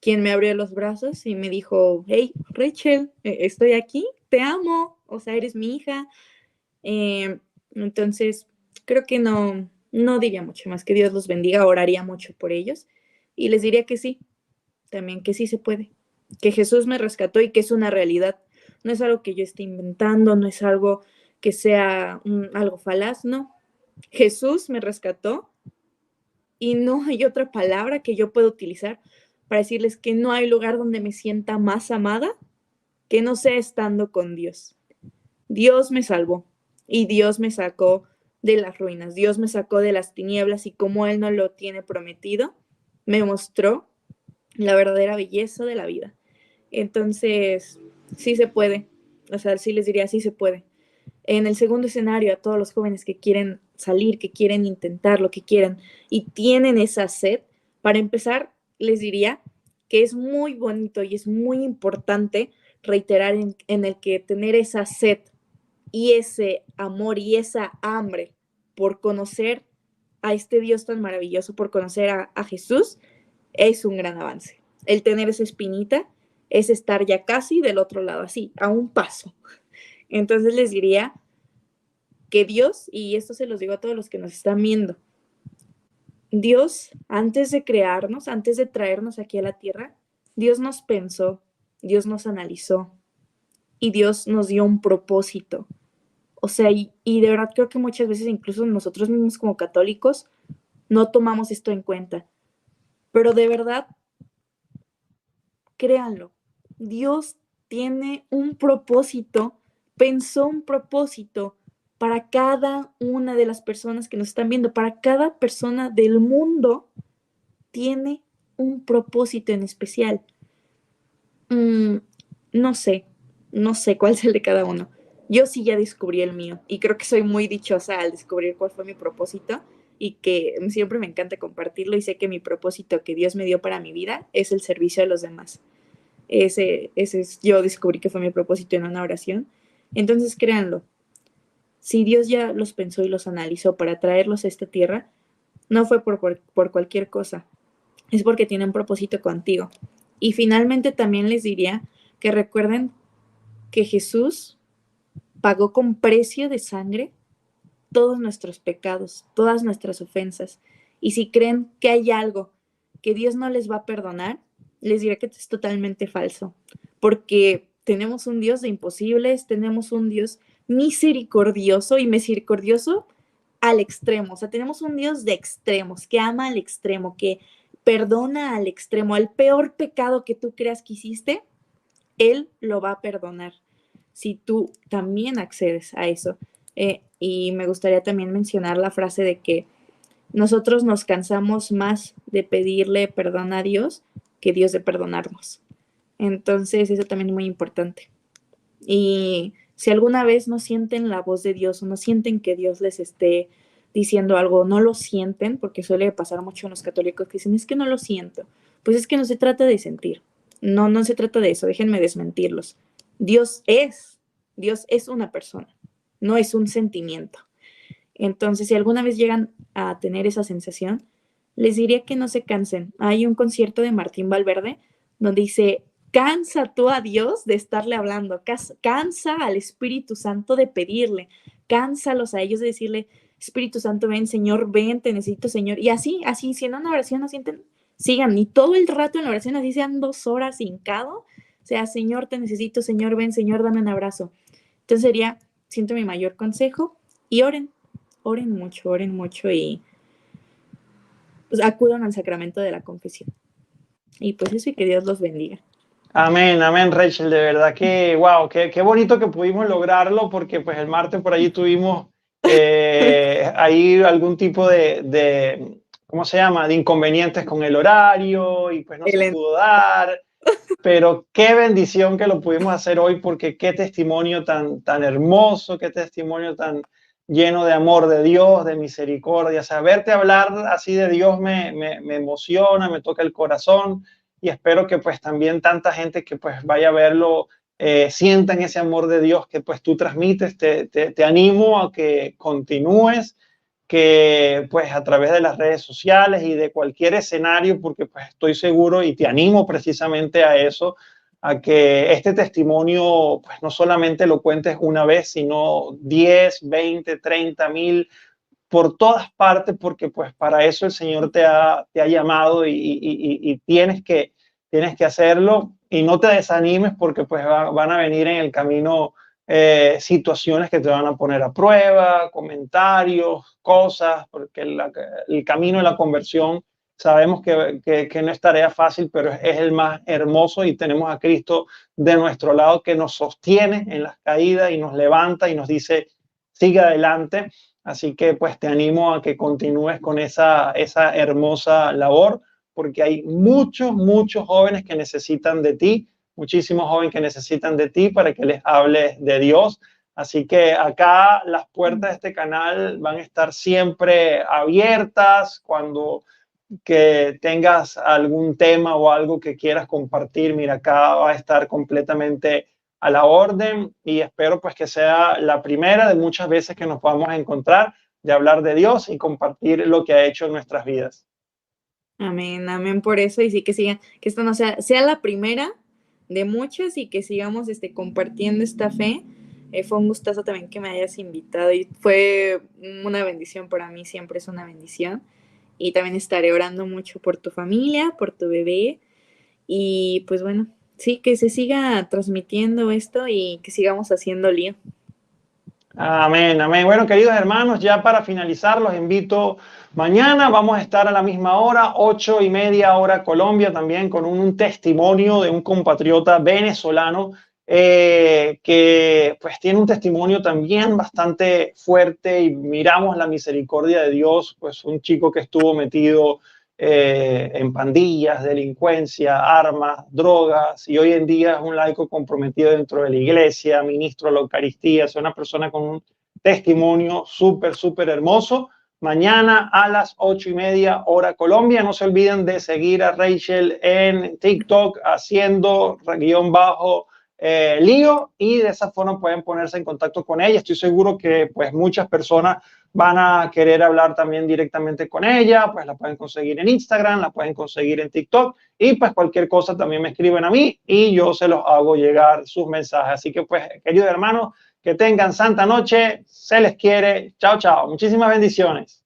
Speaker 2: quien me abrió los brazos y me dijo, hey, Rachel, estoy aquí, te amo, o sea, eres mi hija. Entonces, creo que no diría mucho más, que Dios los bendiga, oraría mucho por ellos y les diría que sí, también que sí se puede, que Jesús me rescató y que es una realidad, no es algo que yo esté inventando, no es algo que sea algo falaz, no. Jesús me rescató y no hay otra palabra que yo pueda utilizar para decirles que no hay lugar donde me sienta más amada que no sea estando con Dios. Dios me salvó y Dios me sacó de las ruinas, Dios me sacó de las tinieblas y como Él no lo tiene prometido, me mostró la verdadera belleza de la vida. Entonces, sí se puede, o sea, sí les diría, sí se puede. En el segundo escenario, a todos los jóvenes que quieren salir, que quieren intentar lo que quieran y tienen esa sed, para empezar, les diría que es muy bonito y es muy importante reiterar en el que tener esa sed y ese amor y esa hambre por conocer a este Dios tan maravilloso, por conocer a Jesús, es un gran avance. El tener esa espinita es estar ya casi del otro lado, así, a un paso. Entonces les diría que Dios, y esto se los digo a todos los que nos están viendo, Dios, antes de crearnos, antes de traernos aquí a la tierra, Dios nos pensó, Dios nos analizó y Dios nos dio un propósito. O sea, y de verdad creo que muchas veces incluso nosotros mismos como católicos no tomamos esto en cuenta. Pero de verdad, créanlo, Dios tiene un propósito, pensó un propósito para cada una de las personas que nos están viendo, para cada persona del mundo tiene un propósito en especial. No sé, no sé cuál es el de cada uno. Yo sí ya descubrí el mío y creo que soy muy dichosa al descubrir cuál fue mi propósito y que siempre me encanta compartirlo y sé que mi propósito que Dios me dio para mi vida es el servicio a los demás. Yo descubrí que fue mi propósito en una oración. Entonces créanlo, si Dios ya los pensó y los analizó para traerlos a esta tierra, no fue por cualquier cosa, es porque tiene un propósito contigo. Y finalmente también les diría que recuerden que Jesús pagó con precio de sangre todos nuestros pecados, todas nuestras ofensas. Y si creen que hay algo que Dios no les va a perdonar, les diré que es totalmente falso, porque tenemos un Dios de imposibles, tenemos un Dios misericordioso y misericordioso al extremo, o sea, tenemos un Dios de extremos, que ama al extremo, que perdona al extremo, al peor pecado que tú creas que hiciste, Él lo va a perdonar si tú también accedes a eso. Y me gustaría también mencionar la frase de que nosotros nos cansamos más de pedirle perdón a Dios que Dios de perdonarnos. Entonces, eso también es muy importante. Y si alguna vez no sienten la voz de Dios o no sienten que Dios les esté diciendo algo, no lo sienten, porque suele pasar mucho en los católicos que dicen, es que no lo siento. Pues es que no se trata de sentir. No se trata de eso, déjenme desmentirlos. Dios es una persona, no es un sentimiento. Entonces, si alguna vez llegan a tener esa sensación, les diría que no se cansen. Hay un concierto de Martín Valverde donde dice, cansa tú a Dios de estarle hablando, cansa al Espíritu Santo de pedirle, cánsalos a ellos de decirle, Espíritu Santo, ven, Señor, ven, te necesito, Señor. Y así, si en una oración no sienten, sigan, y todo el rato en la oración, así sean 2 horas hincado, o sea, Señor, te necesito, Señor, ven, Señor, dame un abrazo. Entonces sería, siento mi mayor consejo, y oren mucho y pues, acudan al sacramento de la confesión. Y pues eso, y que Dios los bendiga.
Speaker 1: Amén, amén, Rachel, de verdad que, wow, qué bonito que pudimos lograrlo, porque pues el martes por allí tuvimos ahí algún tipo ¿cómo se llama?, de inconvenientes con el horario y pues no se pudo dar, pero qué bendición que lo pudimos hacer hoy, porque qué testimonio tan hermoso, qué testimonio tan lleno de amor de Dios, de misericordia. O sea, verte hablar así de Dios me emociona, me toca el corazón, y espero que pues también tanta gente que pues vaya a verlo sientan ese amor de Dios que pues tú transmites. Te animo a que continúes, que pues a través de las redes sociales y de cualquier escenario, porque pues estoy seguro y te animo precisamente a eso, a que este testimonio pues no solamente lo cuentes una vez, sino 10, 20, 30,000 por todas partes, porque pues para eso el Señor te ha llamado y tienes que hacerlo, y no te desanimes porque pues van a venir en el camino situaciones que te van a poner a prueba, comentarios, cosas, porque el camino de la conversión sabemos que no es tarea fácil, pero es el más hermoso, y tenemos a Cristo de nuestro lado que nos sostiene en las caídas y nos levanta y nos dice, sigue adelante. Así que pues te animo a que continúes con esa hermosa labor, porque hay muchos, muchos jóvenes que necesitan de ti, muchísimos jóvenes que necesitan de ti para que les hables de Dios. Así que acá las puertas de este canal van a estar siempre abiertas. Cuando que tengas algún tema o algo que quieras compartir, mira, acá va a estar completamente a la orden, y espero pues que sea la primera de muchas veces que nos podamos encontrar, de hablar de Dios y compartir lo que ha hecho en nuestras vidas.
Speaker 2: Amén, amén por eso, y sí que sigan, que esto no sea la primera de muchas, y que sigamos compartiendo esta fe. Fue un gustazo también que me hayas invitado, y fue una bendición para mí, siempre es una bendición. Y también estaré orando mucho por tu familia, por tu bebé, y pues bueno, sí, que se siga transmitiendo esto y que sigamos haciendo lío.
Speaker 1: Amén, amén. Bueno, queridos hermanos, ya para finalizar, los invito mañana. Vamos a estar a la misma hora, 8:30 hora Colombia, también con un testimonio de un compatriota venezolano que pues tiene un testimonio también bastante fuerte, y miramos la misericordia de Dios. Pues un chico que estuvo metido en pandillas, delincuencia, armas, drogas, y hoy en día es un laico comprometido dentro de la iglesia, ministro de la Eucaristía. Es una persona con un testimonio súper, súper hermoso. Mañana a las 8:30 hora Colombia. No se olviden de seguir a Rachel en TikTok haciendo _lío, y de esa forma pueden ponerse en contacto con ella. Estoy seguro que pues muchas personas van a querer hablar también directamente con ella. Pues la pueden conseguir en Instagram, la pueden conseguir en TikTok, y pues cualquier cosa también me escriben a mí y yo se los hago llegar sus mensajes. Así que pues, queridos hermanos, que tengan santa noche, se les quiere. Chao, chao. Muchísimas bendiciones.